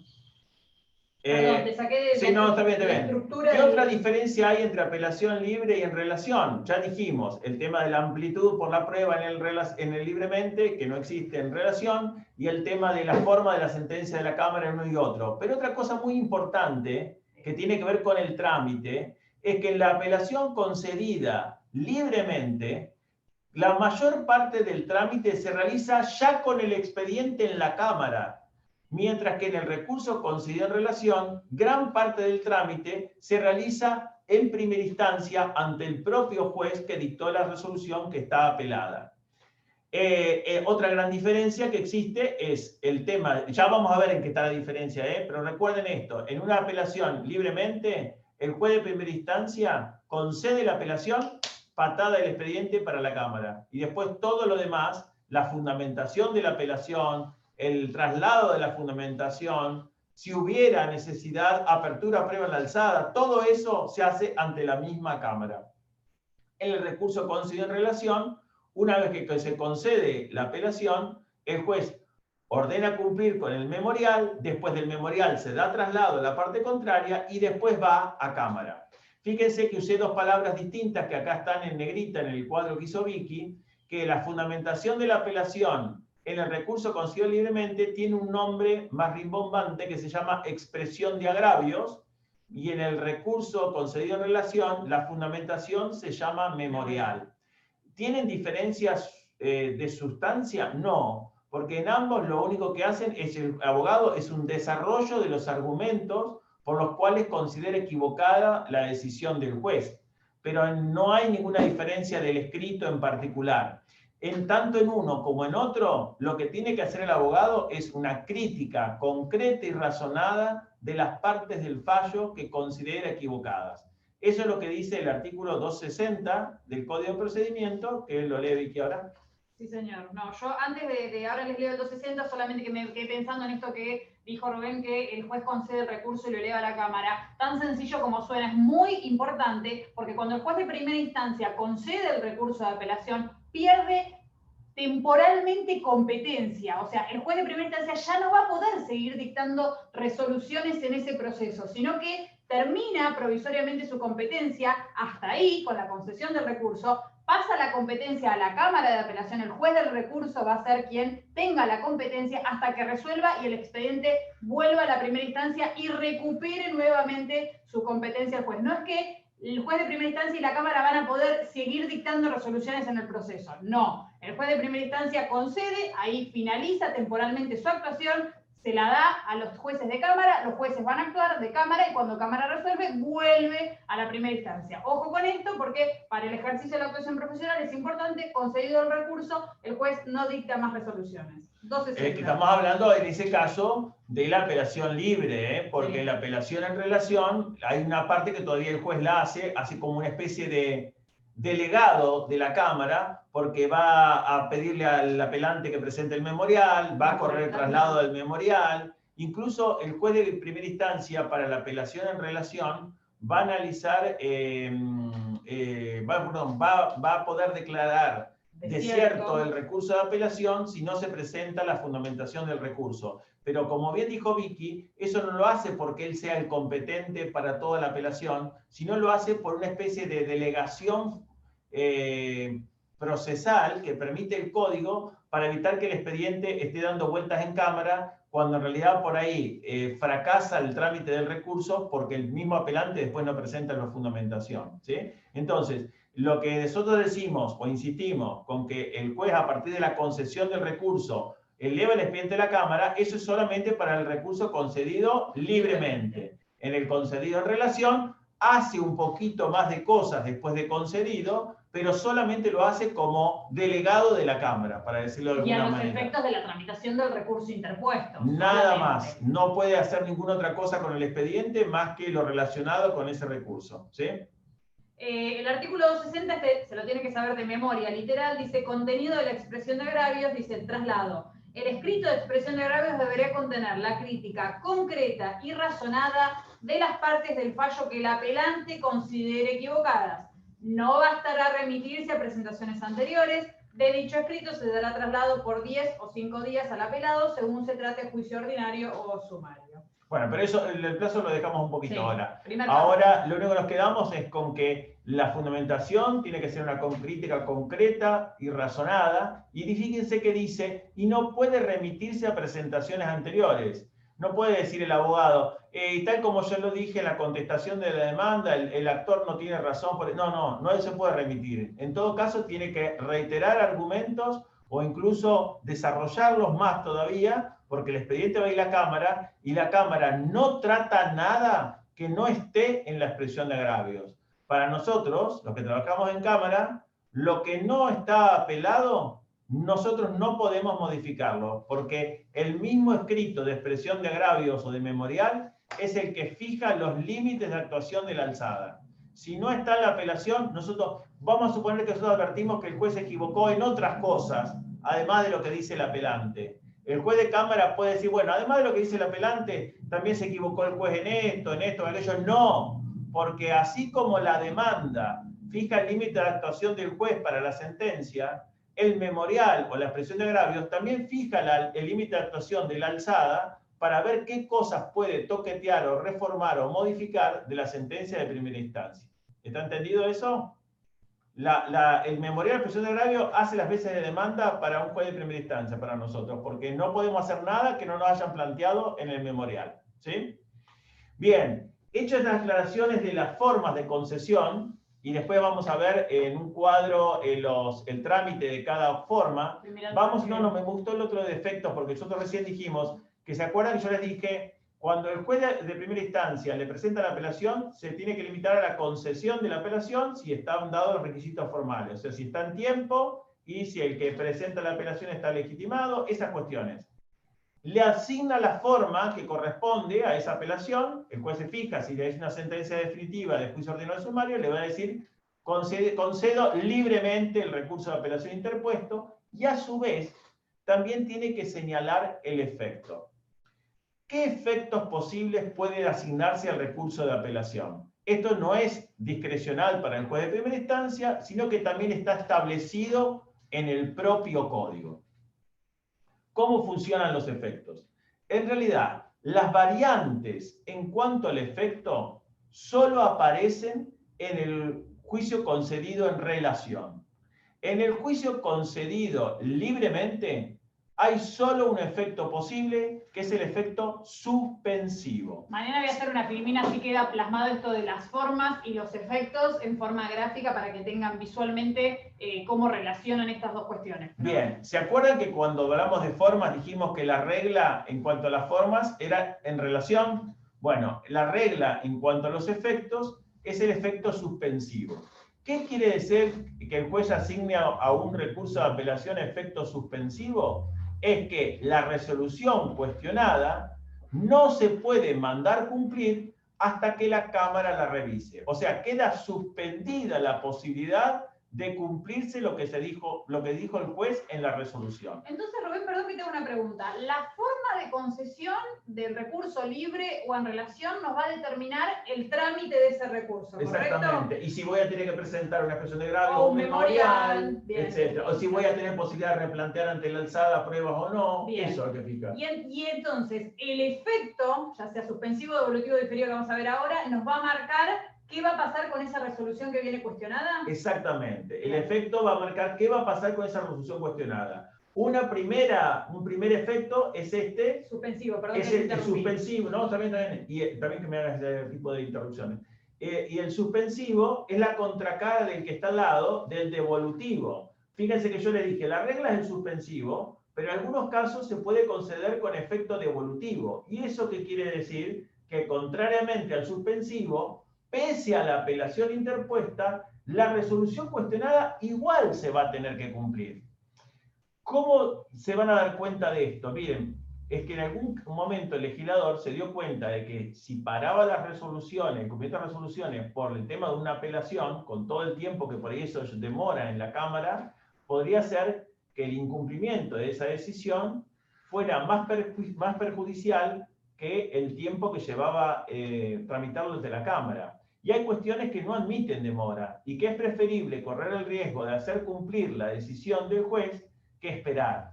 Perdón, te saqué de sí, no, está bien, está bien. estructura. ¿Qué otra diferencia hay entre apelación libre y en relación? Ya dijimos, el tema de la amplitud por la prueba en el libremente, que no existe en relación, y el tema de la forma de la sentencia de la Cámara en uno y otro. Pero otra cosa muy importante, que tiene que ver con el trámite, es que en la apelación concedida libremente, la mayor parte del trámite se realiza ya con el expediente en la Cámara, mientras que en el recurso concedido en relación, gran parte del trámite se realiza en primera instancia ante el propio juez que dictó la resolución que está apelada. Otra gran diferencia que existe es el tema, ya vamos a ver en qué está la diferencia, pero recuerden esto, en una apelación libremente, el juez de primera instancia concede la apelación, patada del expediente para la Cámara. Y después todo lo demás, la fundamentación de la apelación, el traslado de la fundamentación, si hubiera necesidad, apertura, prueba en la alzada, todo eso se hace ante la misma Cámara. En el recurso concedido en relación, una vez que se concede la apelación, el juez ordena cumplir con el memorial, después del memorial se da traslado a la parte contraria y después va a Cámara. Fíjense que usé dos palabras distintas que acá están en negrita en el cuadro que hizo Vicky, que la fundamentación de la apelación en el recurso concedido libremente tiene un nombre más rimbombante que se llama expresión de agravios, y en el recurso concedido en relación la fundamentación se llama memorial. ¿Tienen diferencias de sustancia? No, porque en ambos lo único que hacen es el abogado es un desarrollo de los argumentos por los cuales considera equivocada la decisión del juez, pero no hay ninguna diferencia del escrito en particular. En tanto en uno como en otro, lo que tiene que hacer el abogado es una crítica concreta y razonada de las partes del fallo que considera equivocadas. Eso es lo que dice el artículo 260 del Código de Procedimiento, que lo lee Vicky ahora. Sí, señor. No, yo antes de ahora les leo el 260, solamente que me quedé pensando en esto que dijo Rubén, que el juez concede el recurso y lo eleva a la Cámara. Tan sencillo como suena, es muy importante, porque cuando el juez de primera instancia concede el recurso de apelación, pierde temporalmente competencia. O sea, el juez de primera instancia ya no va a poder seguir dictando resoluciones en ese proceso, sino que termina provisoriamente su competencia hasta ahí, con la concesión del recurso, pasa la competencia a la Cámara de Apelación, el juez del recurso va a ser quien tenga la competencia hasta que resuelva y el expediente vuelva a la primera instancia y recupere nuevamente su competencia el juez. No es que el juez de primera instancia y la Cámara van a poder seguir dictando resoluciones en el proceso. No, el juez de primera instancia concede, ahí finaliza temporalmente su actuación, se la da a los jueces de Cámara, los jueces van a actuar de Cámara y cuando Cámara resuelve, vuelve a la primera instancia. Ojo con esto porque para el ejercicio de la actuación profesional es importante, concedido el recurso, el juez no dicta más resoluciones. Estamos hablando en ese caso de la apelación libre, porque sí. La apelación en relación, hay una parte que todavía el juez la hace como una especie de delegado de la Cámara, porque va a pedirle al apelante que presente el memorial, va a correr el traslado del memorial, incluso el juez de primera instancia para la apelación en relación va a analizar, va a poder declarar desierto el recurso de apelación si no se presenta la fundamentación del recurso. Pero como bien dijo Vicky, eso no lo hace porque él sea el competente para toda la apelación, sino lo hace por una especie de delegación procesal que permite el código para evitar que el expediente esté dando vueltas en Cámara cuando en realidad por ahí fracasa el trámite del recurso porque el mismo apelante después no presenta la fundamentación, ¿sí? Entonces, lo que nosotros decimos o insistimos con que el juez a partir de la concesión del recurso eleva el expediente a la Cámara, eso es solamente para el recurso concedido libremente. En el concedido en relación hace un poquito más de cosas después de concedido, pero solamente lo hace como delegado de la Cámara, para decirlo de alguna manera. Y a los efectos de la tramitación del recurso interpuesto. Nada más. No puede hacer ninguna otra cosa con el expediente más que lo relacionado con ese recurso, ¿sí? El artículo 260, se lo tiene que saber de memoria, literal, dice contenido de la expresión de agravios, dice el traslado. El escrito de expresión de agravios debería contener la crítica concreta y razonada de las partes del fallo que el apelante considere equivocadas. No bastará remitirse a presentaciones anteriores. De dicho escrito se dará traslado por 10 o 5 días al apelado según se trate de juicio ordinario o sumario. Bueno, pero eso, el plazo lo dejamos un poquito Sí, ahora. primer Ahora, lo único que nos quedamos es con que la fundamentación tiene que ser una crítica concreta y razonada, y fíjense que dice, y no puede remitirse a presentaciones anteriores. No puede decir el abogado, tal como yo lo dije en la contestación de la demanda, el actor no tiene razón. No se puede remitir. En todo caso, tiene que reiterar argumentos o incluso desarrollarlos más todavía, porque el expediente va a ir a la Cámara y la Cámara no trata nada que no esté en la expresión de agravios. Para nosotros, los que trabajamos en Cámara, lo que no está apelado, nosotros no podemos modificarlo, porque el mismo escrito de expresión de agravios o de memorial es el que fija los límites de actuación de la alzada. Si no está en la apelación, nosotros vamos a suponer que nosotros advertimos que el juez se equivocó en otras cosas, además de lo que dice el apelante. El juez de Cámara puede decir, bueno, además de lo que dice el apelante, también se equivocó el juez en esto, en aquello. No, porque así como la demanda fija el límite de actuación del juez para la sentencia, el memorial o la expresión de agravios también fija el límite de actuación de la alzada para ver qué cosas puede toquetear o reformar o modificar de la sentencia de primera instancia. ¿Está entendido eso? El memorial de expresión de agravio hace las veces de demanda para un juez de primera instancia, para nosotros, porque no podemos hacer nada que no nos hayan planteado en el memorial. ¿Sí? Bien, hechas las aclaraciones de las formas de concesión, y después vamos a ver en un cuadro el trámite de cada forma. No, me gustó el otro de defectos, porque nosotros recién dijimos que se acuerdan que yo les dije, cuando el juez de primera instancia le presenta la apelación, se tiene que limitar a la concesión de la apelación si están dados los requisitos formales, o sea, si está en tiempo y si el que presenta la apelación está legitimado, esas cuestiones. Le asigna la forma que corresponde a esa apelación, el juez se fija si es una sentencia definitiva de juicio ordinario sumario, le va a decir, concedo libremente el recurso de apelación interpuesto, y a su vez también tiene que señalar el efecto. ¿Qué efectos posibles puede asignarse al recurso de apelación? Esto no es discrecional para el juez de primera instancia, sino que también está establecido en el propio código. ¿Cómo funcionan los efectos? En realidad, las variantes en cuanto al efecto solo aparecen en el juicio concedido en relación. En el juicio concedido libremente, hay solo un efecto posible, que es el efecto suspensivo. Mañana voy a hacer una filmina así queda plasmado esto de las formas y los efectos en forma gráfica para que tengan visualmente cómo relacionan estas dos cuestiones. Bien, ¿se acuerdan que cuando hablamos de formas dijimos que la regla en cuanto a las formas era en relación? Bueno, la regla en cuanto a los efectos es el efecto suspensivo. ¿Qué quiere decir que el juez asigne a un recurso de apelación efecto suspensivo? Es que la resolución cuestionada no se puede mandar cumplir hasta que la Cámara la revise. O sea, queda suspendida la posibilidad de cumplirse lo que dijo el juez en la resolución. Entonces, Rubén, perdón que te hago una pregunta. ¿La forma de concesión del recurso libre o en relación nos va a determinar el trámite de ese recurso, correcto? Exactamente. Y si voy a tener que presentar una expresión de agravio o un memorial, bien, etc. O si voy a tener posibilidad de replantear ante la alzada pruebas o no, bien. Eso es lo que fija. Y entonces, el efecto, ya sea suspensivo, devolutivo, diferido, que vamos a ver ahora, nos va a marcar ¿qué va a pasar con esa resolución que viene cuestionada? Exactamente. El efecto va a marcar qué va a pasar con esa resolución cuestionada. Un primer efecto es este. Suspensivo, perdón. Es el suspensivo, ¿no? También que me hagas ese tipo de interrupciones. Y el suspensivo es la contracara del que está al lado del devolutivo. Fíjense que yo les dije, la regla es el suspensivo, pero en algunos casos se puede conceder con efecto devolutivo. ¿Y eso qué quiere decir? Que contrariamente al suspensivo, pese a la apelación interpuesta, la resolución cuestionada igual se va a tener que cumplir. ¿Cómo se van a dar cuenta de esto? Miren, es que en algún momento el legislador se dio cuenta de que si paraba las resoluciones, el cumplimiento de resoluciones por el tema de una apelación, con todo el tiempo que por eso demora en la Cámara, podría ser que el incumplimiento de esa decisión fuera más perjudicial que el tiempo que llevaba tramitarlo desde la Cámara. Y hay cuestiones que no admiten demora y que es preferible correr el riesgo de hacer cumplir la decisión del juez que esperar.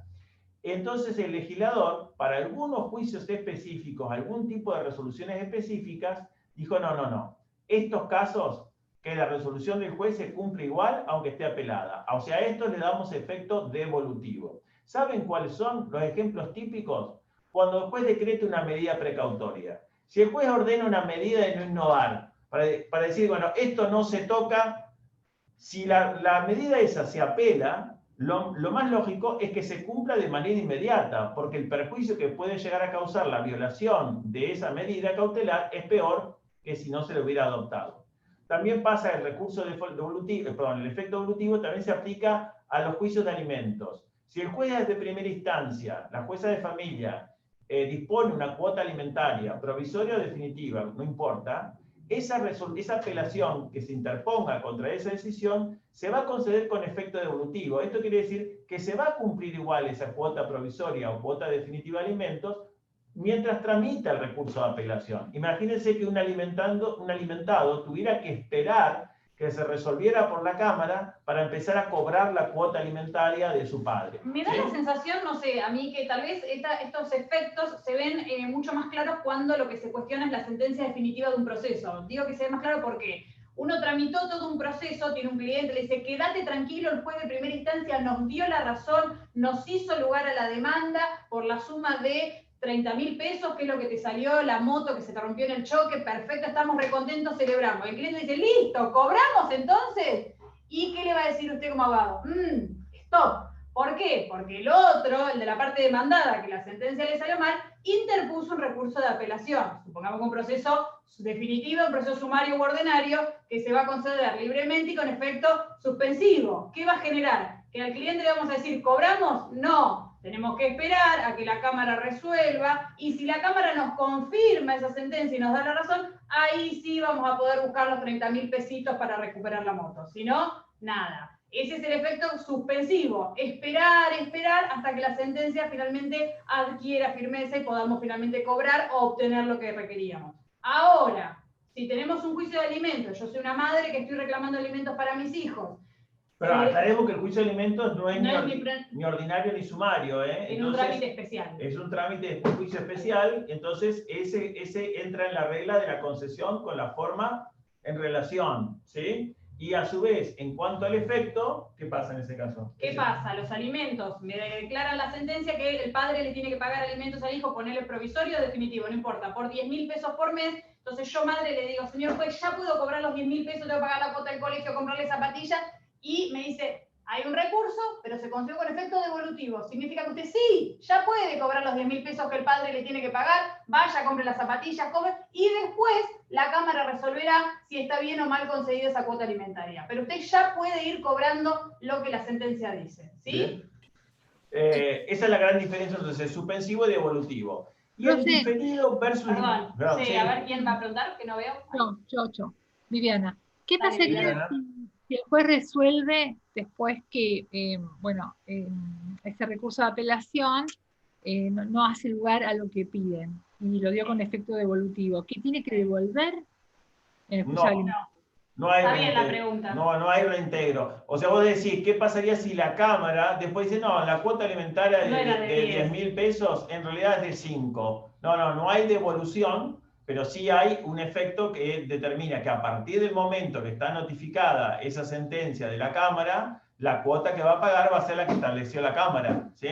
Entonces el legislador, para algunos juicios específicos, algún tipo de resoluciones específicas, dijo, no. Estos casos, que la resolución del juez se cumple igual, aunque esté apelada. O sea, a esto le damos efecto devolutivo. ¿Saben cuáles son los ejemplos típicos? Cuando el juez decreta una medida precautoria. Si el juez ordena una medida de no innovar, para decir, bueno, esto no se toca, si la medida esa se apela, lo más lógico es que se cumpla de manera inmediata, porque el perjuicio que puede llegar a causar la violación de esa medida cautelar es peor que si no se lo hubiera adoptado. También pasa el recurso devolutivo, el efecto devolutivo también se aplica a los juicios de alimentos. Si el juez de primera instancia, la jueza de familia, dispone una cuota alimentaria, provisoria o definitiva, no importa, esa apelación que se interponga contra esa decisión se va a conceder con efecto devolutivo. Esto quiere decir que se va a cumplir igual esa cuota provisoria o cuota definitiva de alimentos mientras tramita el recurso de apelación. Imagínense que un alimentado tuviera que esperar que se resolviera por la Cámara para empezar a cobrar la cuota alimentaria de su padre. Me da la sensación, no sé, a mí que tal vez estos efectos se ven mucho más claros cuando lo que se cuestiona es la sentencia definitiva de un proceso. Digo que se ve más claro porque uno tramitó todo un proceso, tiene un cliente, le dice, quédate tranquilo, el juez de primera instancia nos dio la razón, nos hizo lugar a la demanda por la suma de 30.000 pesos, que es lo que te salió, la moto que se te rompió en el choque, perfecto, estamos recontentos, celebramos. El cliente dice, listo, ¿cobramos entonces? ¿Y qué le va a decir usted como abogado? Stop. ¿Por qué? Porque el otro, el de la parte demandada, que la sentencia le salió mal, interpuso un recurso de apelación. Supongamos que un proceso definitivo, un proceso sumario u ordinario, que se va a conceder libremente y con efecto suspensivo. ¿Qué va a generar? ¿Que al cliente le vamos a decir, ¿cobramos? No. Tenemos que esperar a que la Cámara resuelva, y si la Cámara nos confirma esa sentencia y nos da la razón, ahí sí vamos a poder buscar los 30.000 pesitos para recuperar la moto. Si no, nada. Ese es el efecto suspensivo. Esperar hasta que la sentencia finalmente adquiera firmeza y podamos finalmente cobrar o obtener lo que requeríamos. Ahora, si tenemos un juicio de alimentos, yo soy una madre que estoy reclamando alimentos para mis hijos. Pero aclaremos que el juicio de alimentos no es ni ordinario ni sumario. Es un trámite especial. Es un trámite de juicio especial, entonces ese entra en la regla de la concesión con la forma en relación, ¿sí? Y a su vez, en cuanto al efecto, ¿qué pasa en ese caso? ¿Qué pasa? Los alimentos, me declaran la sentencia que el padre le tiene que pagar alimentos al hijo, ponerle provisorio o definitivo, no importa, por 10.000 pesos por mes. Entonces yo, madre, le digo, señor juez, ya puedo cobrar los 10.000 pesos, tengo que pagar la cuota del colegio, comprarle zapatillas. Y me dice, hay un recurso, pero se concedió con efecto devolutivo. Significa que usted sí, ya puede cobrar los 10.000 pesos que el padre le tiene que pagar, vaya, compre las zapatillas, cobre, y después la Cámara resolverá si está bien o mal concedida esa cuota alimentaria. Pero usted ya puede ir cobrando lo que la sentencia dice, ¿sí? Esa es la gran diferencia entre suspensivo y devolutivo. Y el diferido versus... Perdón, sí, a ver, ¿quién va a preguntar? Que no veo. Yo. Viviana. ¿Qué pasaría si el juez resuelve después que, ese recurso de apelación no hace lugar a lo que piden y lo dio con efecto devolutivo? ¿Qué tiene que devolver en el juicio de alimentos? No hay Está bien la pregunta. No hay reintegro. O sea, vos decís, ¿qué pasaría si la Cámara después dice, no, la cuota alimentaria de 10.000 pesos en realidad es de 5? No hay devolución, pero sí hay un efecto que determina que a partir del momento que está notificada esa sentencia de la Cámara, la cuota que va a pagar va a ser la que estableció la Cámara, ¿sí?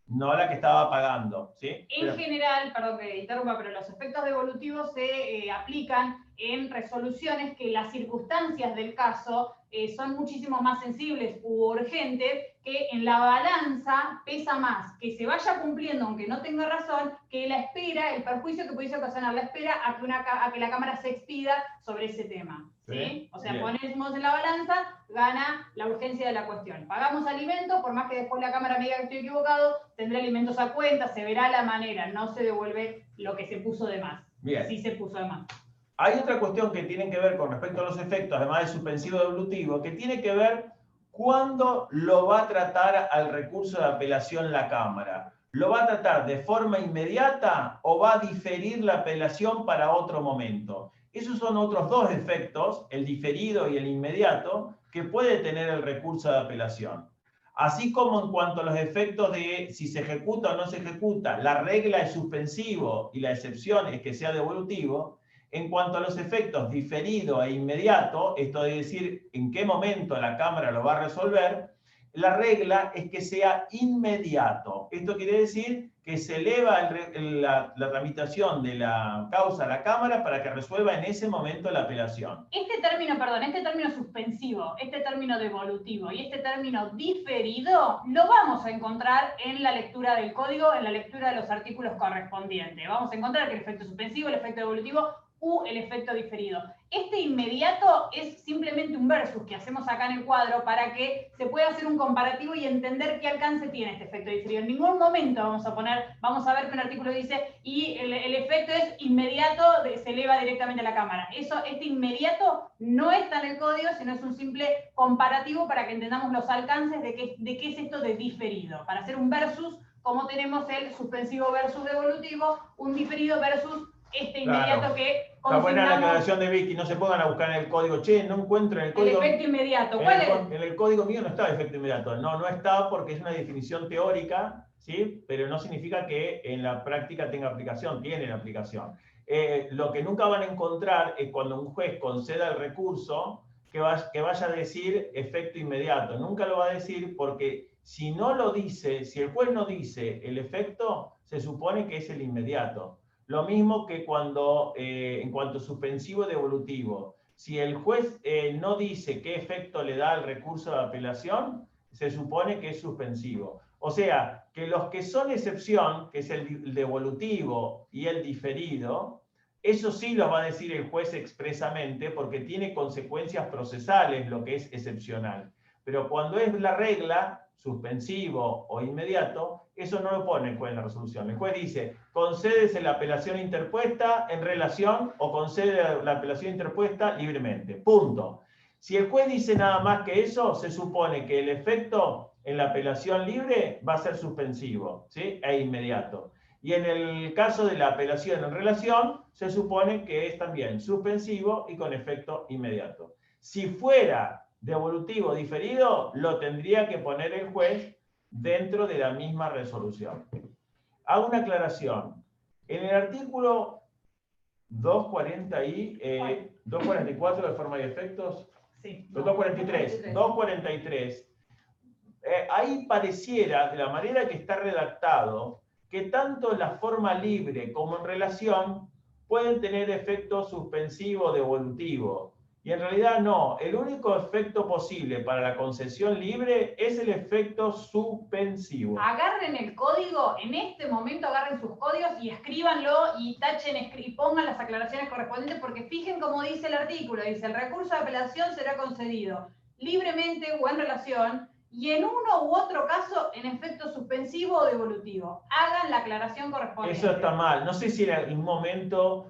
No la que estaba pagando, ¿sí? En general, perdón que interrumpa, pero los efectos devolutivos se aplican en resoluciones que las circunstancias del caso son muchísimo más sensibles u urgentes, que en la balanza pesa más que se vaya cumpliendo aunque no tenga razón, que la espera, el perjuicio que pudiese ocasionar la espera a que la Cámara se expida sobre ese tema. ¿Sí? O sea, bien. ponemos en la balanza, gana la urgencia de la cuestión. Pagamos alimentos, por más que después la Cámara me diga que estoy equivocado, tendré alimentos a cuenta, se verá la manera, no se devuelve lo que se puso de más. Bien. Sí se puso de más. Hay otra cuestión que tiene que ver con respecto a los efectos, además de suspensivo devolutivo, que tiene que ver cuándo lo va a tratar al recurso de apelación la Cámara. ¿Lo va a tratar de forma inmediata o va a diferir la apelación para otro momento? Esos son otros dos efectos, el diferido y el inmediato, que puede tener el recurso de apelación. Así como en cuanto a los efectos de si se ejecuta o no se ejecuta, la regla es suspensivo y la excepción es que sea devolutivo, en cuanto a los efectos diferido e inmediato, esto de decir en qué momento la Cámara lo va a resolver, la regla es que sea inmediato. Esto quiere decir que se eleva la tramitación de la causa a la Cámara para que resuelva en ese momento la apelación. Este término suspensivo, este término devolutivo y este término diferido lo vamos a encontrar en la lectura del código, en la lectura de los artículos correspondientes. Vamos a encontrar que el efecto suspensivo, el efecto devolutivo u el efecto diferido. Este inmediato es simplemente un versus que hacemos acá en el cuadro para que se pueda hacer un comparativo y entender qué alcance tiene este efecto diferido. En ningún momento vamos a ver que un artículo dice y el efecto es inmediato, se eleva directamente a la Cámara. Este inmediato no está en el código, sino es un simple comparativo para que entendamos los alcances de qué es esto de diferido. Para hacer un versus, como tenemos el suspensivo versus devolutivo, un diferido versus este inmediato, claro, que está buena la aclaración de Vicky, no se pongan a buscar en el código, che, no encuentro en el código. El efecto inmediato, ¿cuál es? En el código mío no está el efecto inmediato, no está porque es una definición teórica, ¿sí? Pero no significa que en la práctica tenga aplicación, tiene aplicación. Lo que nunca van a encontrar es cuando un juez conceda el recurso que vaya a decir efecto inmediato, nunca lo va a decir porque si no lo dice, si el juez no dice el efecto, se supone que es el inmediato. Lo mismo que cuando, en cuanto a suspensivo devolutivo, si el juez no dice qué efecto le da al recurso de apelación, se supone que es suspensivo. O sea, que los que son excepción, que es el devolutivo y el diferido, eso sí lo va a decir el juez expresamente porque tiene consecuencias procesales lo que es excepcional. Pero cuando es la regla, suspensivo o inmediato, eso no lo pone el juez en la resolución. El juez dice, concédese la apelación interpuesta en relación o concede la apelación interpuesta libremente. Punto. Si el juez dice nada más que eso, se supone que el efecto en la apelación libre va a ser suspensivo, ¿sí? E inmediato. Y en el caso de la apelación en relación, se supone que es también suspensivo y con efecto inmediato. Si fuera devolutivo diferido, lo tendría que poner el juez dentro de la misma resolución. Hago una aclaración. En el artículo 244 de forma y efectos, sí, 243, ahí pareciera, de la manera que está redactado, que tanto en la forma libre como en relación pueden tener efecto suspensivo o devolutivo. Y en realidad no, el único efecto posible para la concesión libre es el efecto suspensivo. Agarren el código, en este momento agarren sus códigos y escríbanlo y tachen y pongan las aclaraciones correspondientes porque fijen cómo dice el artículo, dice el recurso de apelación será concedido libremente o en relación y en uno u otro caso en efecto suspensivo o devolutivo. Hagan la aclaración correspondiente. Eso está mal, no sé si en algún momento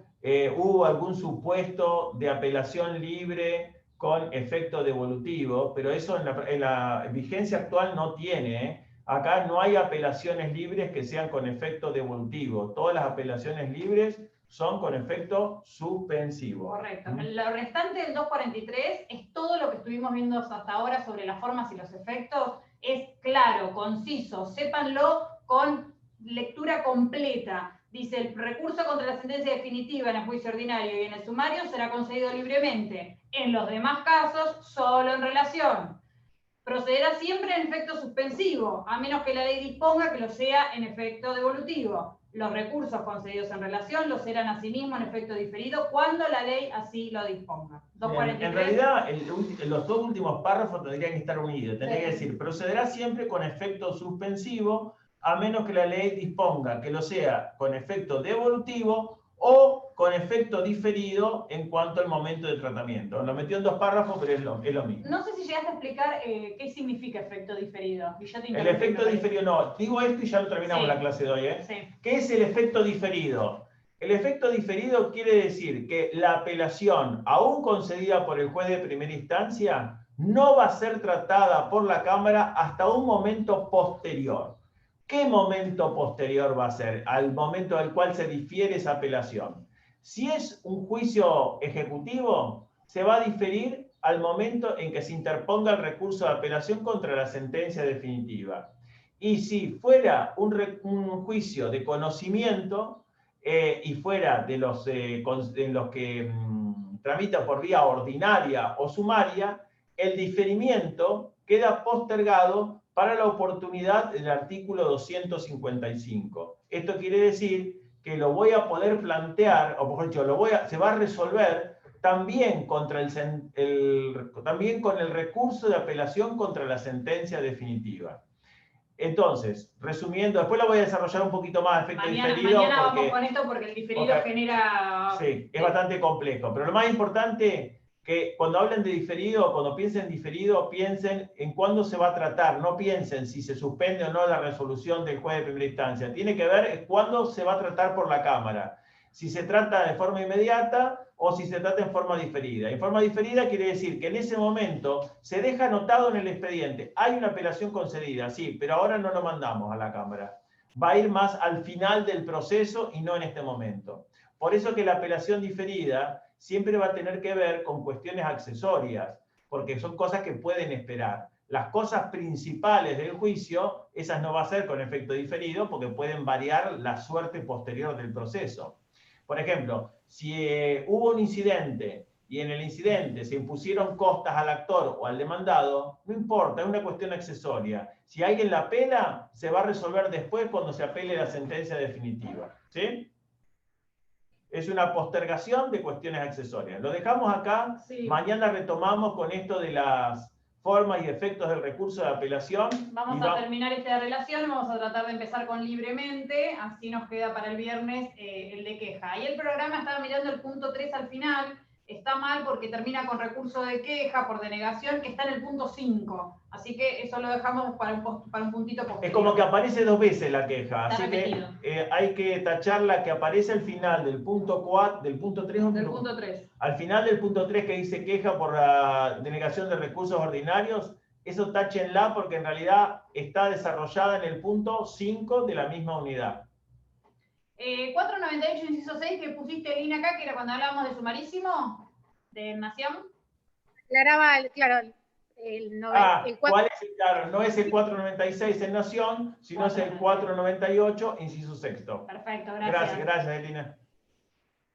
hubo algún supuesto de apelación libre con efecto devolutivo, pero eso en la vigencia actual no tiene. Acá no hay apelaciones libres que sean con efecto devolutivo. Todas las apelaciones libres son con efecto suspensivo. Correcto. Lo restante del 243 es todo lo que estuvimos viendo hasta ahora sobre las formas y los efectos. Es claro, conciso, sépanlo con lectura completa. Dice, el recurso contra la sentencia definitiva en el juicio ordinario y en el sumario será concedido libremente. En los demás casos, solo en relación. Procederá siempre en efecto suspensivo, a menos que la ley disponga que lo sea en efecto devolutivo. Los recursos concedidos en relación lo serán asimismo en efecto diferido cuando la ley así lo disponga. 243. En realidad, los dos últimos párrafos tendrían que estar unidos. Tendría que decir, procederá siempre con efecto suspensivo, a menos que la ley disponga que lo sea con efecto devolutivo o con efecto diferido en cuanto al momento de tratamiento. Lo metió en dos párrafos, pero es lo mismo. No sé si llegaste a explicar qué significa efecto diferido. El efecto diferido, no. Digo esto y ya lo terminamos la clase de hoy. Sí. ¿Qué es el efecto diferido? El efecto diferido quiere decir que la apelación, aún concedida por el juez de primera instancia, no va a ser tratada por la Cámara hasta un momento posterior. ¿Qué momento posterior va a ser? Al momento al cual se difiere esa apelación. Si es un juicio ejecutivo, se va a diferir al momento en que se interponga el recurso de apelación contra la sentencia definitiva. Y si fuera un juicio de conocimiento y fuera de los que tramita por vía ordinaria o sumaria, el diferimiento queda postergado para la oportunidad del artículo 255. Esto quiere decir que lo voy a poder plantear, o mejor dicho, se va a resolver también, también con el recurso de apelación contra la sentencia definitiva. Entonces, resumiendo, después lo voy a desarrollar un poquito más, efecto diferido. Mañana vamos con esto porque el diferido genera... Sí, es bastante complejo, pero lo más importante que cuando hablen de diferido, cuando piensen en diferido, piensen en cuándo se va a tratar, no piensen si se suspende o no la resolución del juez de primera instancia. Tiene que ver cuándo se va a tratar por la Cámara, si se trata de forma inmediata o si se trata en forma diferida. En forma diferida quiere decir que en ese momento se deja anotado en el expediente, hay una apelación concedida, sí, pero ahora no lo mandamos a la Cámara. Va a ir más al final del proceso y no en este momento. Por eso que la apelación diferida siempre va a tener que ver con cuestiones accesorias, porque son cosas que pueden esperar. Las cosas principales del juicio, esas no va a ser con efecto diferido, porque pueden variar la suerte posterior del proceso. Por ejemplo, si hubo un incidente y en el incidente se impusieron costas al actor o al demandado, no importa, es una cuestión accesoria. Si alguien la apela, se va a resolver después cuando se apele la sentencia definitiva. ¿Sí? Es una postergación de cuestiones accesorias. Lo dejamos acá. Sí. Mañana retomamos con esto de las formas y efectos del recurso de apelación. Vamos a terminar esta relación, vamos a tratar de empezar con libremente, así nos queda para el viernes el de queja. Ahí el programa estaba mirando el punto 3 al final, está mal porque termina con recurso de queja por denegación, que está en el punto 5. Así que eso lo dejamos para un puntito posterior. Es como que aparece 2 veces la queja, está así repetido. Que hay que tachar la que aparece al final del punto 4, del punto 3. Del punto 3. Al final del punto 3 que dice queja por la denegación de recursos ordinarios, eso táchenla porque en realidad está desarrollada en el punto 5 de la misma unidad. 498 inciso 6 que pusiste Lina acá, que era cuando hablábamos de sumarísimo, de Nación. Aclaraba, claro, ¿cuál es? Claro, no es el 496 en Nación, sino es el 498 inciso 6. Perfecto, gracias. Gracias, Elina.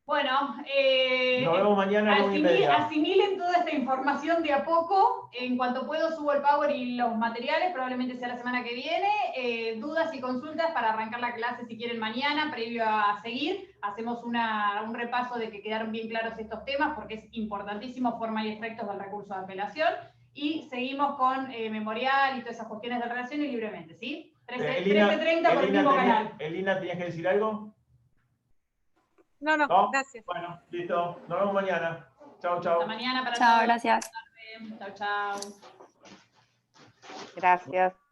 Bueno, nos vemos mañana a las 1:30. Asimilen toda esta información de a poco. En cuanto puedo subo el Power y los materiales, probablemente sea la semana que viene. Dudas y consultas para arrancar la clase si quieren mañana, previo a seguir. Hacemos un repaso de que quedaron bien claros estos temas, porque es importantísimo forma y efectos del recurso de apelación. Y seguimos con memorial y todas esas cuestiones de relación y libremente, ¿sí? 13:30 por el mismo canal. Elina, ¿tenías que decir algo? No, gracias. Bueno, listo. Nos vemos mañana. Chao, chao. Hasta mañana para Chao, todos. gracias. Chao, chao. Gracias.